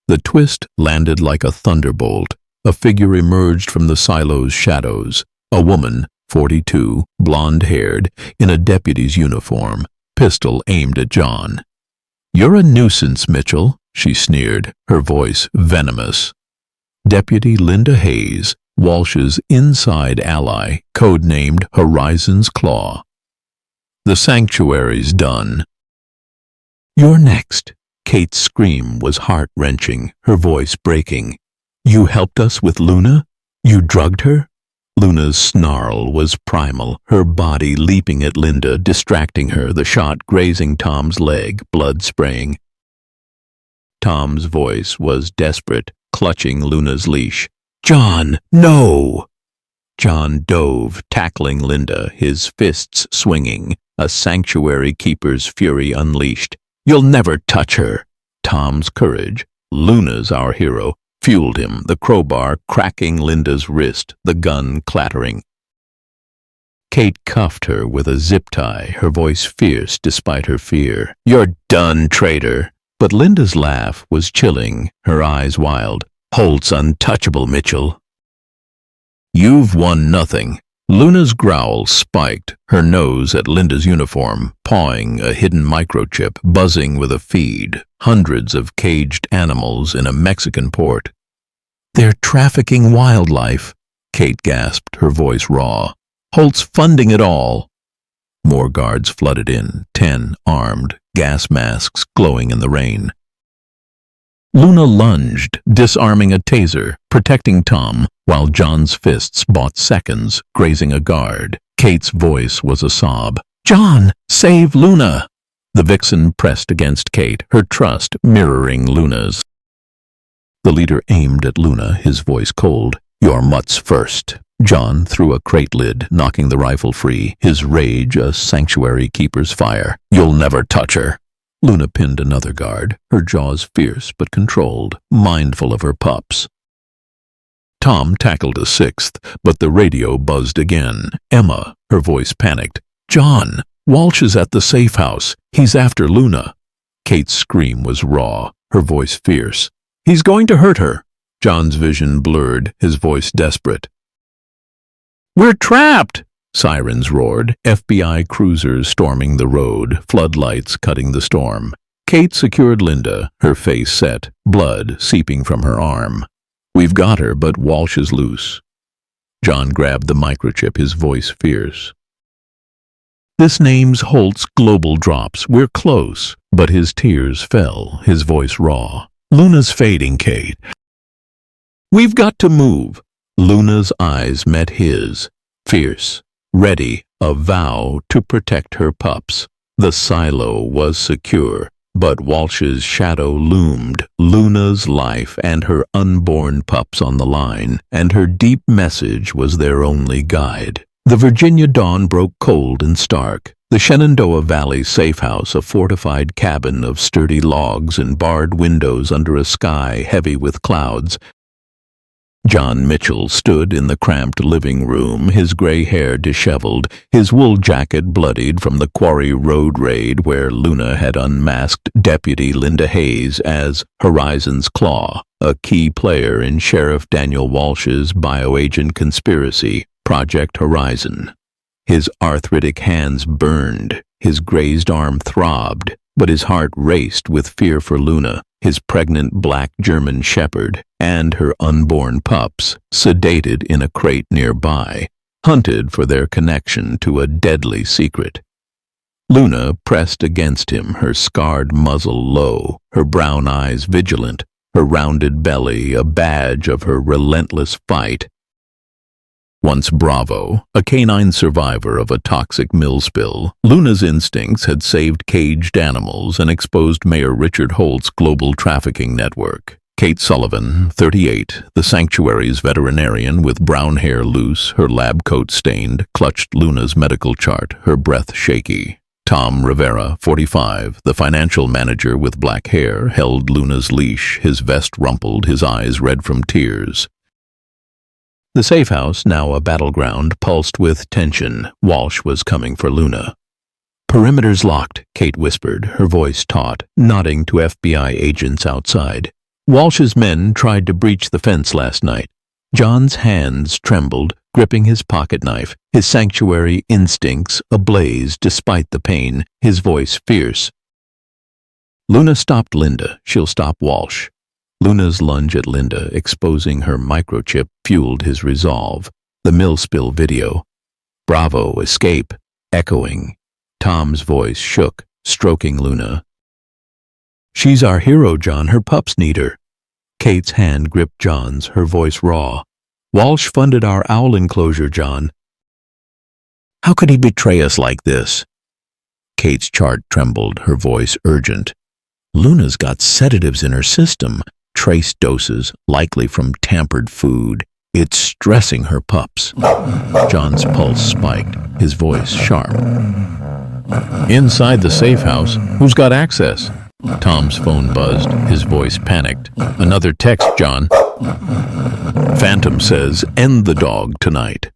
The twist landed like a thunderbolt. A figure emerged from the silo's shadows. A woman, 42, blonde-haired, in a deputy's uniform, pistol aimed at John. "You're a nuisance, Mitchell," she sneered, her voice venomous. Deputy Linda Hayes, Walsh's inside ally, codenamed Horizon's Claw. "The sanctuary's done." "You're next." Kate's scream was heart-wrenching, her voice breaking. "You helped us with Luna? You drugged her?" Luna's snarl was primal, her body leaping at Linda, distracting her, the shot grazing Tom's leg, blood spraying. Tom's voice was desperate, clutching Luna's leash. "John, no!" John dove, tackling Linda, his fists swinging, a sanctuary keeper's fury unleashed. "You'll never touch her!" Tom's courage, Luna's our hero, fueled him, the crowbar cracking Linda's wrist, the gun clattering. Kate cuffed her with a zip tie, her voice fierce despite her fear. "You're done, traitor!" But Linda's laugh was chilling, her eyes wild. "Halts untouchable, Mitchell." "You've won nothing." Luna's growl spiked, her nose at Linda's uniform, pawing a hidden microchip, buzzing with a feed, hundreds of caged animals in a Mexican port. "They're trafficking wildlife," Kate gasped, her voice raw. "Halt's funding it all." More guards flooded in, 10 armed, gas masks glowing in the rain. Luna lunged, disarming a taser, protecting Tom, while John's fists bought seconds, grazing a guard. Kate's voice was a sob. "John, save Luna!" The vixen pressed against Kate, her trust mirroring Luna's. The leader aimed at Luna, his voice cold. "Your mutts first." John threw a crate lid, knocking the rifle free, his rage a sanctuary keeper's fire. "You'll never touch her." Luna pinned another guard, her jaws fierce but controlled, mindful of her pups. Tom tackled a sixth, but the radio buzzed again. "Emma," her voice panicked. "John, Walsh is at the safe house. He's after Luna." Kate's scream was raw, her voice fierce. "He's going to hurt her." John's vision blurred, his voice desperate. "We're trapped!" Sirens roared, FBI cruisers storming the road, floodlights cutting the storm. Kate secured Linda, her face set, blood seeping from her arm. "We've got her, but Walsh is loose." John grabbed the microchip, his voice fierce. "This name's Halts Global Drops. We're close." But his tears fell, his voice raw. "Luna's fading, Kate. We've got to move." Luna's eyes met his, fierce, ready, a vow to protect her pups. The silo was secure, but Walsh's shadow loomed, Luna's life and her unborn pups on the line, and her deep message was their only guide. The Virginia dawn broke cold and stark. The Shenandoah Valley safe house, a fortified cabin of sturdy logs and barred windows under a sky heavy with clouds. John Mitchell stood in the cramped living room, his gray hair disheveled, his wool jacket bloodied from the quarry road raid where Luna had unmasked Deputy Linda Hayes as Horizon's Claw, a key player in Sheriff Daniel Walsh's bioagent conspiracy, Project Horizon. His arthritic hands burned, his grazed arm throbbed, but his heart raced with fear for Luna, his pregnant black German shepherd, and her unborn pups, sedated in a crate nearby, hunted for their connection to a deadly secret. Luna pressed against him, her scarred muzzle low, her brown eyes vigilant, her rounded belly a badge of her relentless fight. Once Bravo, a canine survivor of a toxic mill spill, Luna's instincts had saved caged animals and exposed Mayor Richard Holt's global trafficking network. Kate Sullivan, 38, the sanctuary's veterinarian with brown hair loose, her lab coat stained, clutched Luna's medical chart, her breath shaky. Tom Rivera, 45, the financial manager with black hair, held Luna's leash, his vest rumpled, his eyes red from tears. The safe house, now a battleground, pulsed with tension. Walsh was coming for Luna. "Perimeter's locked," Kate whispered, her voice taut, nodding to FBI agents outside. "Walsh's men tried to breach the fence last night." John's hands trembled, gripping his pocket knife, his sanctuary instincts ablaze despite the pain, his voice fierce. "Luna stopped Linda. She'll stop Walsh." Luna's lunge at Linda, exposing her microchip, fueled his resolve. The mill spill video. "Bravo, escape," echoing. Tom's voice shook, stroking Luna. She's our hero, John. Her pups need her. Kate's hand gripped John's, her voice raw. Walsh funded our owl enclosure, John. How could he betray us like this? Kate's chart trembled, her voice urgent. Luna's got sedatives in her system, trace doses, likely from tampered food. It's stressing her pups. John's pulse spiked, his voice sharp. Inside the safe house, who's got access? Tom's phone buzzed, his voice panicked. Another text, John. Phantom says, end the dog tonight.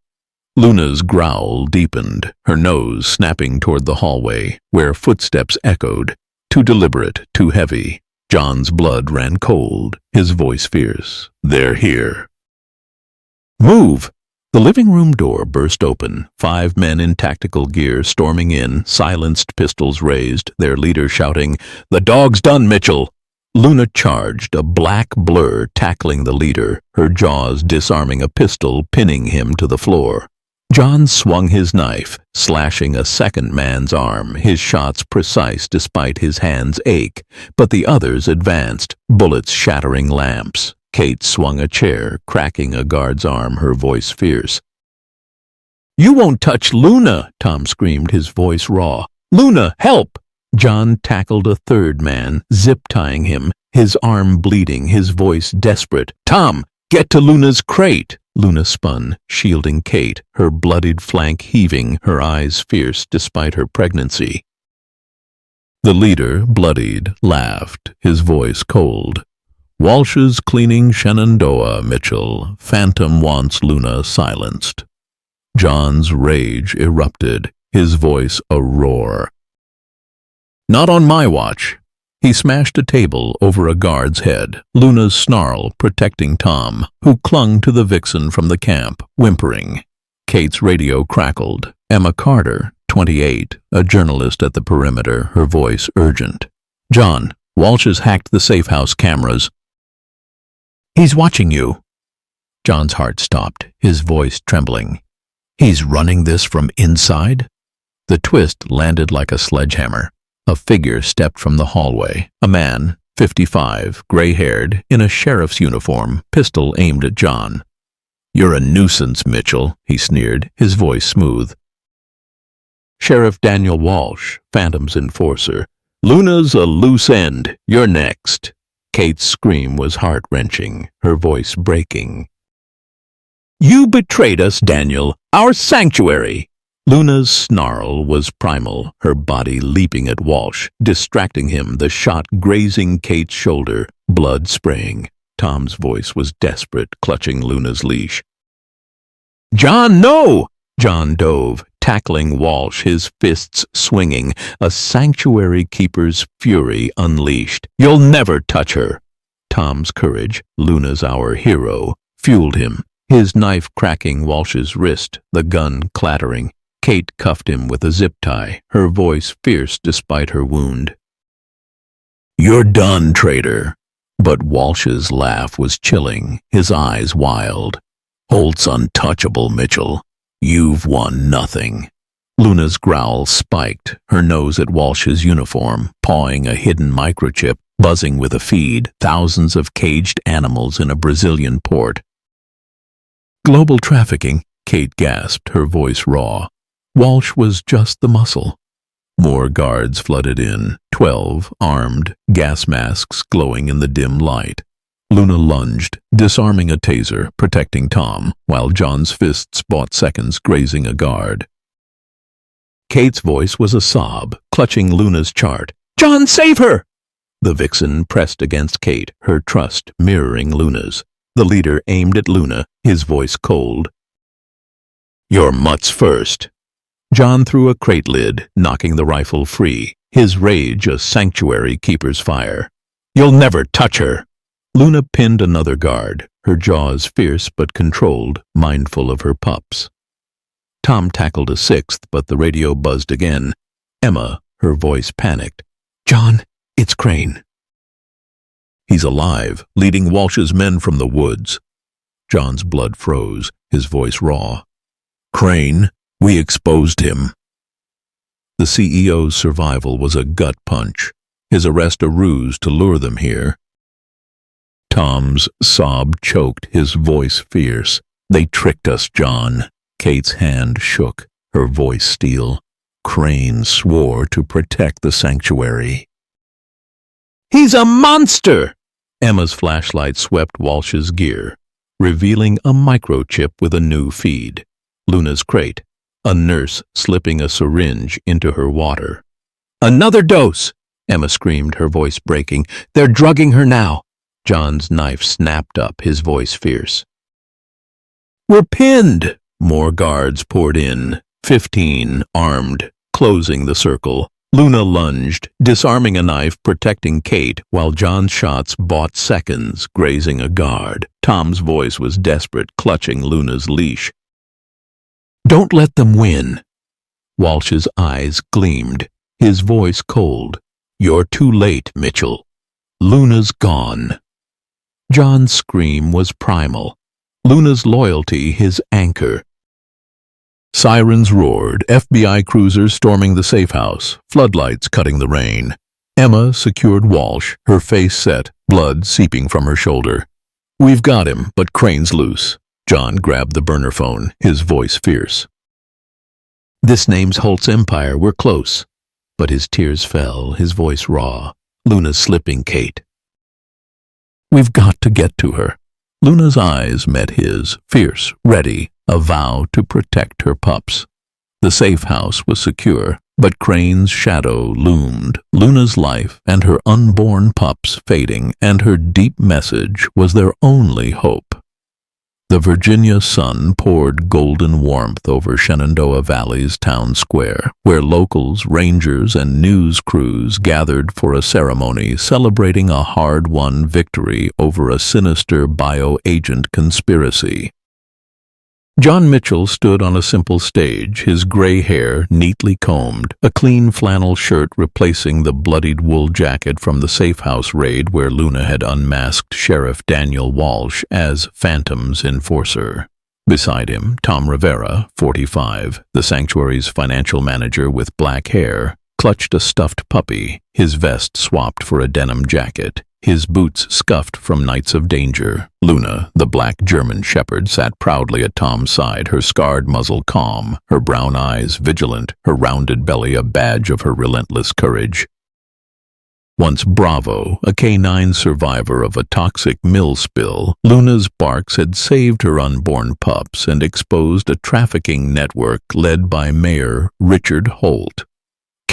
Luna's growl deepened, her nose snapping toward the hallway, where footsteps echoed. Too deliberate, too heavy. John's blood ran cold, his voice fierce. They're here. Move! The living room door burst open, 5 men in tactical gear storming in, silenced pistols raised, their leader shouting, The dog's done, Mitchell! Luna charged, a black blur tackling the leader, her jaws disarming a pistol, pinning him to the floor. John swung his knife, slashing a second man's arm, his shots precise despite his hand's ache, but the others advanced, bullets shattering lamps. Kate swung a chair, cracking a guard's arm, her voice fierce. You won't touch Luna, Tom screamed, his voice raw. Luna, help! John tackled a third man, zip-tying him, his arm bleeding, his voice desperate. Tom, get to Luna's crate! Luna spun, shielding Kate, her bloodied flank heaving, her eyes fierce despite her pregnancy. The leader, bloodied, laughed, his voice cold. Walsh's cleaning Shenandoah, Mitchell. Phantom wants Luna silenced. John's rage erupted, his voice a roar. Not on my watch. He smashed a table over a guard's head, Luna's snarl protecting Tom, who clung to the vixen from the camp, whimpering. Kate's radio crackled. Emma Carter, 28, a journalist at the perimeter, her voice urgent. John, Walsh has hacked the safe house cameras. He's watching you. John's heart stopped, his voice trembling. He's running this from inside? The twist landed like a sledgehammer. A figure stepped from the hallway. A man, 55, gray-haired, in a sheriff's uniform, pistol aimed at John. You're a nuisance, Mitchell, he sneered, his voice smooth. Sheriff Daniel Walsh, Phantom's enforcer. Luna's a loose end. You're next. Kate's scream was heart-wrenching, her voice breaking. You betrayed us, Daniel, our sanctuary! Luna's snarl was primal, her body leaping at Walsh, distracting him, the shot grazing Kate's shoulder, blood spraying. Tom's voice was desperate, clutching Luna's leash. John, no! John dove, tackling Walsh, his fists swinging, a sanctuary keeper's fury unleashed. You'll never touch her! Tom's courage, Luna's our hero, fueled him, his knife cracking Walsh's wrist, the gun clattering. Kate cuffed him with a zip tie, her voice fierce despite her wound. You're done, traitor! But Walsh's laugh was chilling, his eyes wild. Halts untouchable, Mitchell. You've won nothing. Luna's growl spiked, her nose at Walsh's uniform, pawing a hidden microchip, buzzing with a feed, thousands of caged animals in a Brazilian port. Global trafficking, Kate gasped, her voice raw. Walsh was just the muscle. More guards flooded in, 12, armed, gas masks glowing in the dim light. Luna lunged, disarming a taser, protecting Tom, while John's fists bought seconds, grazing a guard. Kate's voice was a sob, clutching Luna's chart. John, save her! The vixen pressed against Kate, her trust mirroring Luna's. The leader aimed at Luna, his voice cold. Your mutts first. John threw a crate lid, knocking the rifle free, his rage a sanctuary keeper's fire. You'll never touch her! Luna pinned another guard, her jaws fierce but controlled, mindful of her pups. Tom tackled a sixth, but the radio buzzed again. Emma, her voice panicked. John, it's Crane. He's alive, leading Walsh's men from the woods. John's blood froze, his voice raw. Crane, we exposed him. The CEO's survival was a gut punch. His arrest a ruse to lure them here. Tom's sob choked, his voice fierce. They tricked us, John. Kate's hand shook, her voice steel. Crane swore to protect the sanctuary. He's a monster! Emma's flashlight swept Walsh's gear, revealing a microchip with a new feed. Luna's crate, a nurse slipping a syringe into her water. Another dose! Emma screamed, her voice breaking. They're drugging her now. John's knife snapped up, his voice fierce. We're pinned! More guards poured in, 15 armed, closing the circle. Luna lunged, disarming a knife, protecting Kate, while John's shots bought seconds, grazing a guard. Tom's voice was desperate, clutching Luna's leash. Don't let them win. Walsh's eyes gleamed, his voice cold. You're too late, Mitchell. Luna's gone. John's scream was primal, Luna's loyalty his anchor. Sirens roared, FBI cruisers storming the safe house, floodlights cutting the rain. Emma secured Walsh, her face set, blood seeping from her shoulder. We've got him, but Crane's loose. John grabbed the burner phone, his voice fierce. This name's Halts' empire, we're close. But his tears fell, his voice raw. Luna's slipping Kate. We've got to get to her. Luna's eyes met his, fierce, ready, a vow to protect her pups. The safe house was secure, but Crane's shadow loomed, Luna's life and her unborn pups fading, and her deep message was their only hope. The Virginia sun poured golden warmth over Shenandoah Valley's town square, where locals, rangers, and news crews gathered for a ceremony celebrating a hard-won victory over a sinister bioagent conspiracy. John Mitchell stood on a simple stage, his gray hair neatly combed, a clean flannel shirt replacing the bloodied wool jacket from the safe house raid where Luna had unmasked Sheriff Daniel Walsh as Phantom's enforcer. Beside him, Tom Rivera, 45, the sanctuary's financial manager with black hair, clutched a stuffed puppy, his vest swapped for a denim jacket, his boots scuffed from nights of danger. Luna, the black German shepherd, sat proudly at Tom's side, her scarred muzzle calm, her brown eyes vigilant, her rounded belly a badge of her relentless courage. Once Bravo, a canine survivor of a toxic mill spill, Luna's barks had saved her unborn pups and exposed a trafficking network led by Mayor Richard Holt.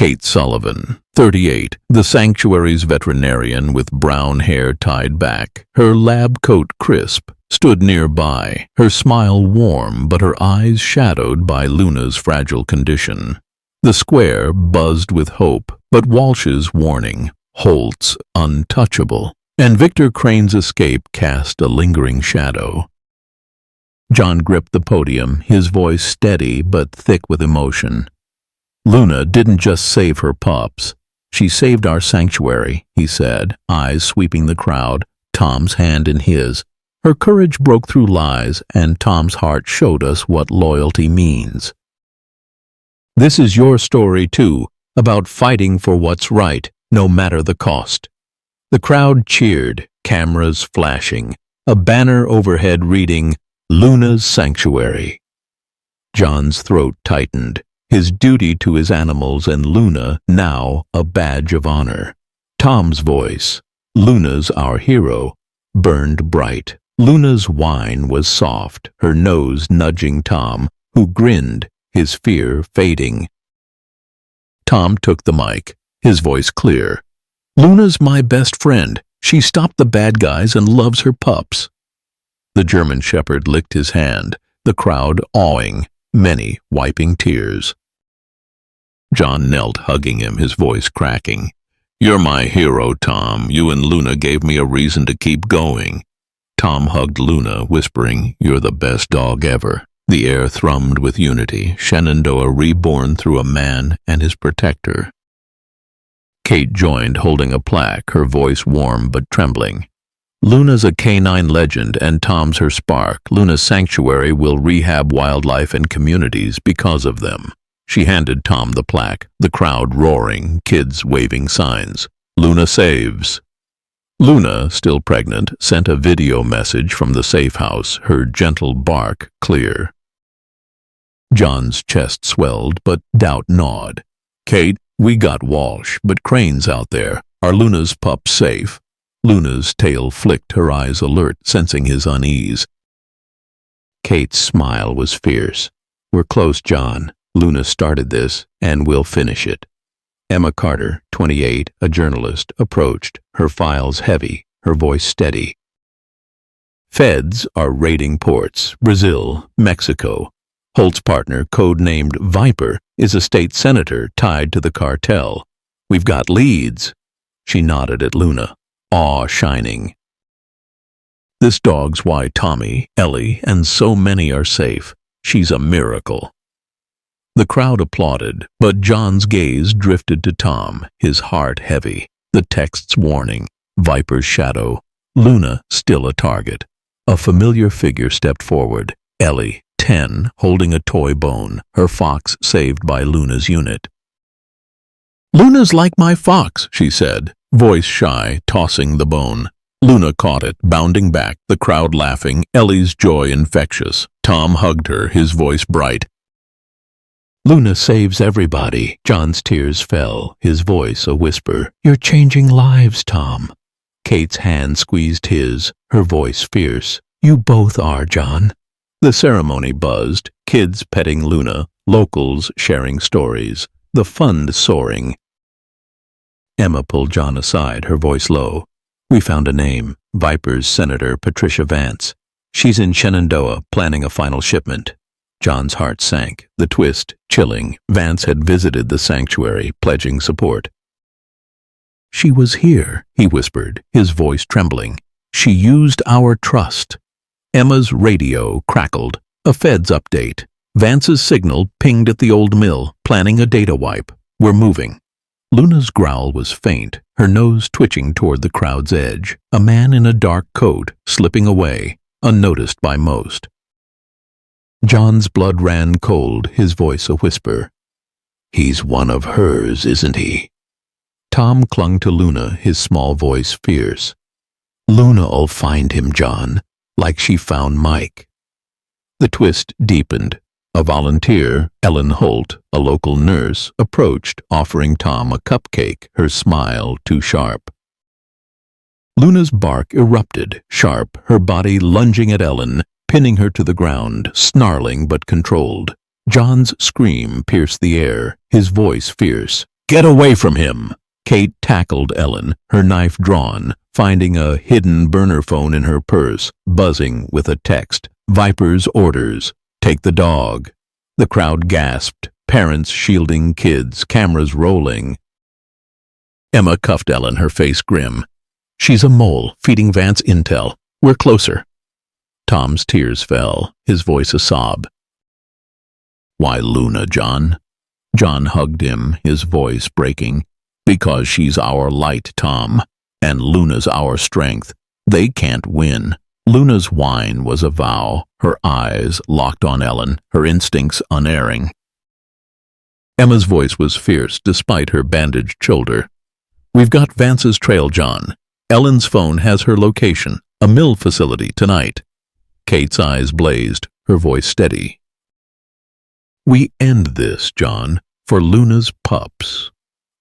Kate Sullivan, 38, the sanctuary's veterinarian with brown hair tied back, her lab coat crisp, stood nearby, her smile warm but her eyes shadowed by Luna's fragile condition. The square buzzed with hope, but Walsh's warning, Holt's untouchable, and Victor Crane's escape cast a lingering shadow. John gripped the podium, his voice steady but thick with emotion. Luna didn't just save her pups. She saved our sanctuary, he said, eyes sweeping the crowd, Tom's hand in his. Her courage broke through lies, and Tom's heart showed us what loyalty means. This is your story, too, about fighting for what's right, no matter the cost. The crowd cheered, cameras flashing, a banner overhead reading, Luna's Sanctuary. John's throat tightened, his duty to his animals and Luna now a badge of honor. Tom's voice, Luna's our hero, burned bright. Luna's whine was soft, her nose nudging Tom, who grinned, his fear fading. Tom took the mic, his voice clear. Luna's my best friend. She stopped the bad guys and loves her pups. The German shepherd licked his hand, the crowd awing, many wiping tears. John knelt, hugging him, his voice cracking. You're my hero, Tom. You and Luna gave me a reason to keep going. Tom hugged Luna, whispering, You're the best dog ever. The air thrummed with unity, Shenandoah reborn through a man and his protector. Kate joined, holding a plaque, her voice warm but trembling. Luna's a canine legend, and Tom's her spark. Luna's sanctuary will rehab wildlife and communities because of them. She handed Tom the plaque, the crowd roaring, kids waving signs. Luna saves. Luna, still pregnant, sent a video message from the safe house, her gentle bark clear. John's chest swelled, but doubt gnawed. Kate, we got Walsh, but Crane's out there. Are Luna's pups safe? Luna's tail flicked, her eyes alert, sensing his unease. Kate's smile was fierce. We're close, John. Luna started this, and we'll finish it. Emma Carter, 28, a journalist, approached, her files heavy, her voice steady. Feds are raiding ports, Brazil, Mexico. Halts' partner, code-named Viper, is a state senator tied to the cartel. We've got leads. She nodded at Luna, awe shining. This dog's why Tommy, Ellie, and so many are safe. She's a miracle. The crowd applauded, but John's gaze drifted to Tom, his heart heavy. The text's warning, Viper's shadow, Luna still a target. A familiar figure stepped forward, Ellie, 10, holding a toy bone, her fox saved by Luna's unit. Luna's like my fox, she said, voice shy, tossing the bone. Luna caught it, bounding back, the crowd laughing, Ellie's joy infectious. Tom hugged her, his voice bright. Luna saves everybody. John's tears fell, his voice a whisper. You're changing lives, Tom. Kate's hand squeezed his, her voice fierce. You both are, John. The ceremony buzzed, kids petting Luna, locals sharing stories, the fund soaring. Emma pulled John aside, her voice low. We found a name, Viper's Senator Patricia Vance. She's in Shenandoah, planning a final shipment. John's heart sank, the twist chilling. Vance had visited the sanctuary, pledging support. She was here, he whispered, his voice trembling. She used our trust. Emma's radio crackled. A Feds update. Vance's signal pinged at the old mill, planning a data wipe. We're moving. Luna's growl was faint, her nose twitching toward the crowd's edge. A man in a dark coat, slipping away, unnoticed by most. John's blood ran cold, his voice a whisper. He's one of hers, isn't he? Tom clung to Luna, his small voice fierce. Luna'll find him, John, like she found Mike. The twist deepened. A volunteer, Ellen Holt, a local nurse, approached, offering Tom a cupcake, her smile too sharp. Luna's bark erupted, sharp, her body lunging at Ellen, pinning her to the ground, snarling but controlled. John's scream pierced the air, his voice fierce. Get away from him! Kate tackled Ellen, her knife drawn, finding a hidden burner phone in her purse, buzzing with a text. Viper's orders. Take the dog. The crowd gasped, parents shielding kids, cameras rolling. Emma cuffed Ellen, her face grim. She's a mole, feeding Vance intel. We're closer. Tom's tears fell, his voice a sob. Why Luna, John? John hugged him, his voice breaking. Because she's our light, Tom, and Luna's our strength. They can't win. Luna's whine was a vow, her eyes locked on Ellen, her instincts unerring. Emma's voice was fierce despite her bandaged shoulder. We've got Vance's trail, John. Ellen's phone has her location, a mill facility tonight. Kate's eyes blazed, her voice steady. We end this, John, for Luna's pups.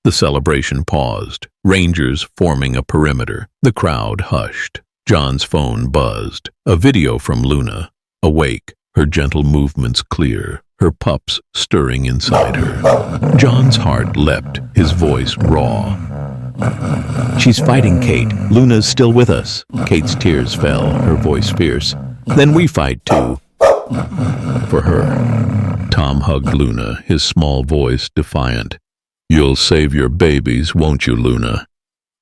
The celebration paused, rangers forming a perimeter. The crowd hushed. John's phone buzzed. A video from Luna, awake, her gentle movements clear, her pups stirring inside her. John's heart leapt, his voice raw. She's fighting, Kate. Luna's still with us. Kate's tears fell, her voice fierce. Then we fight too. For her. Tom hugged Luna, his small voice defiant. You'll save your babies, won't you, Luna?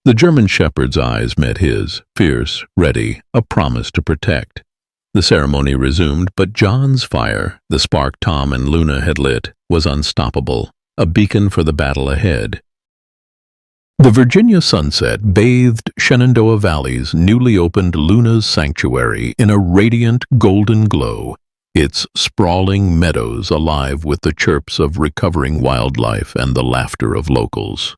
The German shepherd's eyes met his, fierce, ready, a promise to protect. The ceremony resumed, but John's fire, the spark Tom and Luna had lit, was unstoppable, a beacon for the battle ahead. The Virginia sunset bathed Shenandoah Valley's newly opened Luna's sanctuary in a radiant golden glow, its sprawling meadows alive with the chirps of recovering wildlife and the laughter of locals.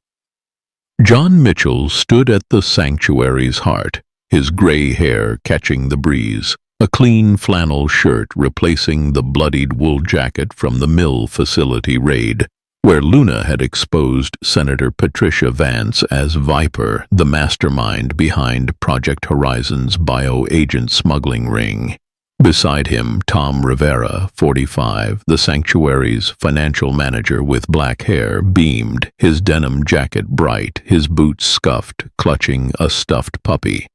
John Mitchell stood at the sanctuary's heart, his gray hair catching the breeze, a clean flannel shirt replacing the bloodied wool jacket from the mill facility raid, where Luna had exposed Senator Patricia Vance as Viper, the mastermind behind Project Horizon's bioagent smuggling ring. Beside him, Tom Rivera, 45, the sanctuary's financial manager with black hair, beamed, his denim jacket bright, his boots scuffed, clutching a stuffed puppy.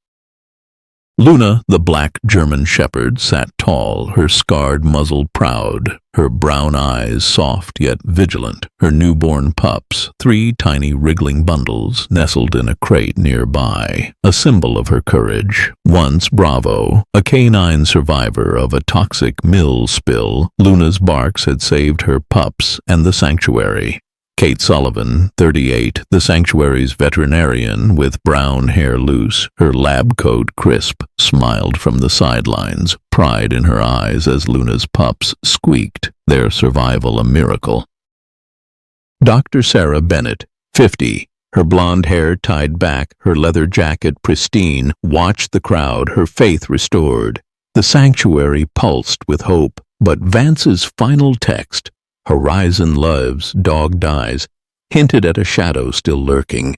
Luna, the black German shepherd, sat tall, her scarred muzzle proud, her brown eyes soft yet vigilant, her newborn pups, 3 tiny wriggling bundles, nestled in a crate nearby, a symbol of her courage. Once Bravo, a canine survivor of a toxic mill spill, Luna's barks had saved her pups and the sanctuary. Kate Sullivan, 38, the sanctuary's veterinarian with brown hair loose, her lab coat crisp, smiled from the sidelines, pride in her eyes as Luna's pups squeaked, their survival a miracle. Dr. Sarah Bennett, 50, her blonde hair tied back, her leather jacket pristine, watched the crowd, her faith restored. The sanctuary pulsed with hope, but Vance's final text, "Horizon loves, dog dies," hinted at a shadow still lurking.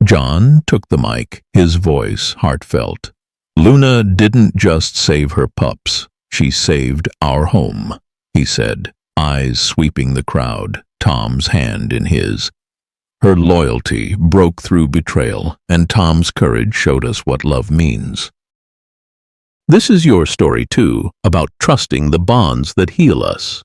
John took the mic, his voice heartfelt. "Luna didn't just save her pups, she saved our home," he said, eyes sweeping the crowd, Tom's hand in his. Her loyalty broke through betrayal, and Tom's courage showed us what love means. This is your story, too, about trusting the bonds that heal us.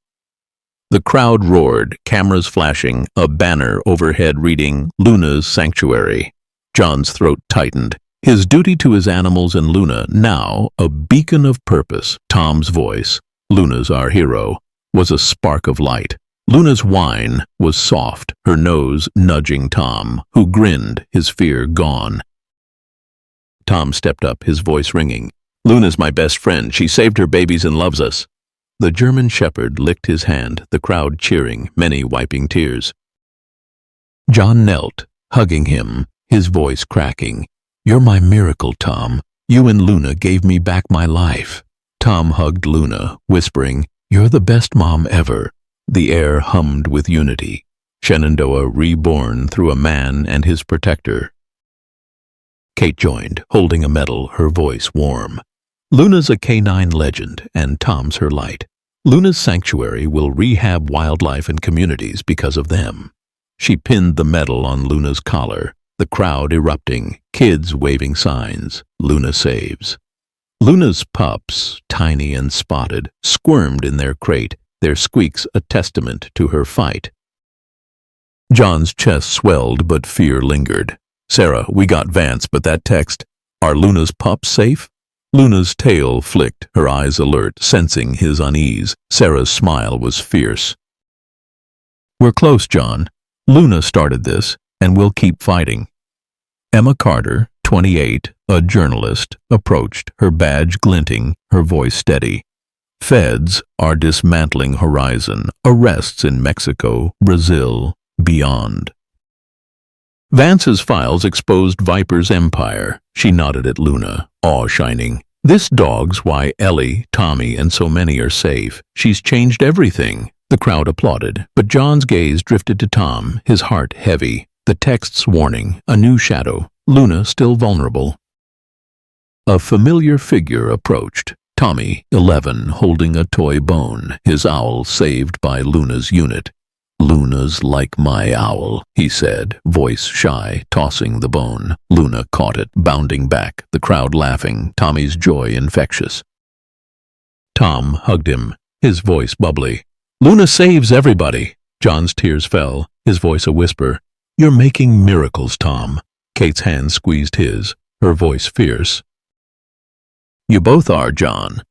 The crowd roared, cameras flashing, a banner overhead reading, "Luna's Sanctuary." John's throat tightened. His duty to his animals and Luna, now a beacon of purpose. Tom's voice, "Luna's our hero," was a spark of light. Luna's whine was soft, her nose nudging Tom, who grinned, his fear gone. Tom stepped up, his voice ringing. "Luna's my best friend. She saved her babies and loves us." The German shepherd licked his hand, the crowd cheering, many wiping tears. John knelt, hugging him, his voice cracking. "You're my miracle, Tom. You and Luna gave me back my life." Tom hugged Luna, whispering, "You're the best mom ever." The air hummed with unity. Shenandoah reborn through a man and his protector. Kate joined, holding a medal, her voice warm. "Luna's a canine legend, and Tom's her light. Luna's Sanctuary will rehab wildlife and communities because of them." She pinned the medal on Luna's collar, the crowd erupting, kids waving signs, "Luna saves." Luna's pups, tiny and spotted, squirmed in their crate, their squeaks a testament to her fight. John's chest swelled, but fear lingered. "Sarah, we got Vance, but that text, are Luna's pups safe?" Luna's tail flicked, her eyes alert, sensing his unease. Sarah's smile was fierce. "We're close, John. Luna started this, and we'll keep fighting." Emma Carter, 28, a journalist, approached, her badge glinting, her voice steady. "Feds are dismantling Horizon. Arrests in Mexico, Brazil, beyond." Vance's files exposed Viper's empire. She nodded at Luna, awe shining. "This dog's why Ellie, Tommy, and so many are safe. She's changed everything." The crowd applauded, but John's gaze drifted to Tom, his heart heavy. The text's warning, a new shadow, Luna still vulnerable. A familiar figure approached. Tommy, 11, holding a toy bone, his owl saved by Luna's unit. "Luna's like my owl," he said, voice shy, tossing the bone. Luna caught it, bounding back, the crowd laughing, Tommy's joy infectious. Tom hugged him, his voice bubbly. "Luna saves everybody." John's tears fell, his voice a whisper. "You're making miracles, Tom." Kate's hand squeezed his, her voice fierce. "You both are, John."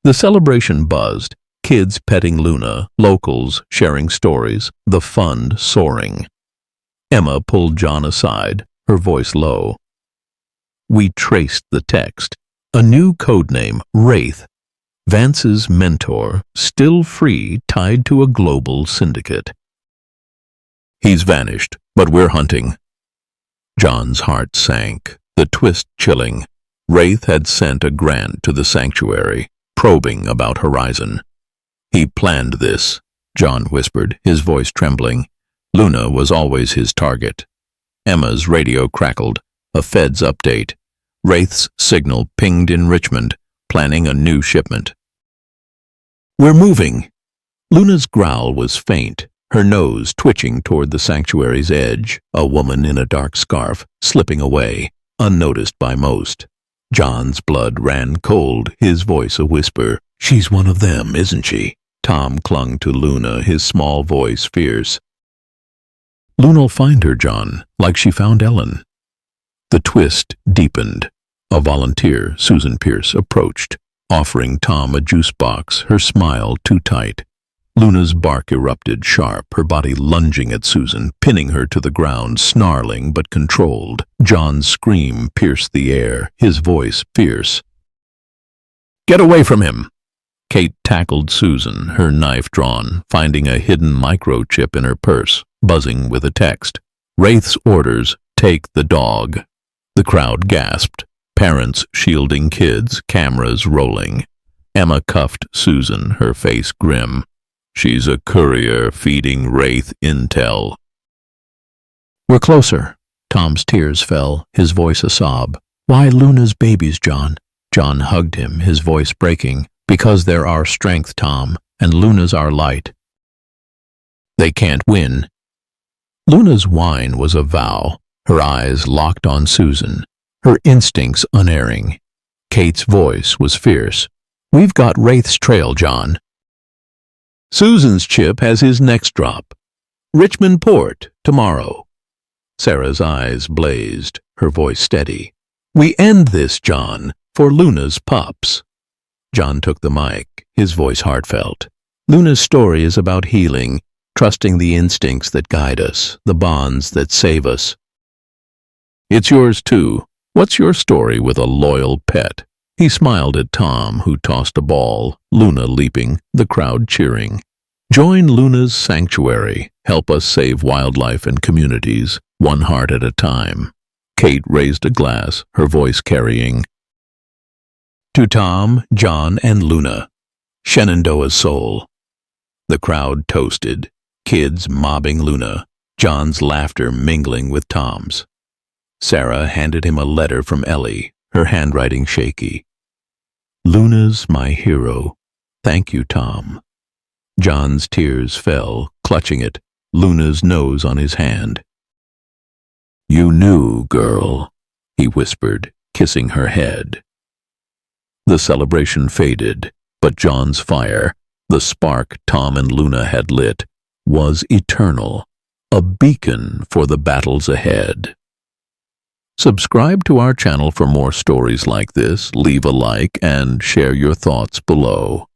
The celebration buzzed. Kids petting Luna, locals sharing stories, the fund soaring. Emma pulled John aside, her voice low. "We traced the text. A new codename, Wraith. Vance's mentor, still free, tied to a global syndicate. He's vanished, But we're hunting. John's heart sank, the twist chilling. Wraith had sent a grant to the sanctuary, probing about Horizon. He planned this, John whispered, his voice trembling. Luna was always his target. Emma's radio crackled, a Fed's update. Wraith's signal pinged in Richmond, planning a new shipment. We're moving. Luna's growl was faint, her nose twitching toward the sanctuary's edge, a woman in a dark scarf, slipping away, unnoticed by most. John's blood ran cold, his voice a whisper. She's one of them, isn't she? Tom clung to Luna, his small voice fierce. Luna'll find her, John, like she found Ellen. The twist deepened. A volunteer, Susan Pierce, approached, offering Tom a juice box, her smile too tight. Luna's bark erupted sharp, her body lunging at Susan, pinning her to the ground, snarling but controlled. John's scream pierced the air, his voice fierce. Get away from him! Kate tackled Susan, her knife drawn, finding a hidden microchip in her purse, buzzing with a text. Wraith's orders, take the dog. The crowd gasped, parents shielding kids, cameras rolling. Emma cuffed Susan, her face grim. She's a courier feeding Wraith intel. We're closer. Tom's tears fell, his voice a sob. Why Luna's babies, John? John hugged him, his voice breaking. Because they're our strength, Tom, and Luna's our light. They can't win. Luna's whine was a vow, her eyes locked on Susan, her instincts unerring. Kate's voice was fierce. We've got Wraith's trail, John. Susan's chip has his next drop. Richmond Port, tomorrow. Sarah's eyes blazed, her voice steady. We end this, John, for Luna's pups. John took the mic, his voice heartfelt. Luna's story is about healing, trusting the instincts that guide us, the bonds that save us. It's yours too. What's your story with a loyal pet? He smiled at Tom, who tossed a ball, Luna leaping, the crowd cheering. Join Luna's sanctuary. Help us save wildlife and communities, one heart at a time. Kate raised a glass, her voice carrying. To Tom, John, and Luna, Shenandoah's soul. The crowd toasted, kids mobbing Luna, John's laughter mingling with Tom's. Sarah handed him a letter from Ellie, her handwriting shaky. Luna's my hero. Thank you, Tom. John's tears fell, clutching it, Luna's nose on his hand. You knew, girl, he whispered, kissing her head. The celebration faded, but John's fire, the spark Tom and Luna had lit, was eternal, a beacon for the battles ahead. Subscribe to our channel for more stories like this, leave a like, and share your thoughts below.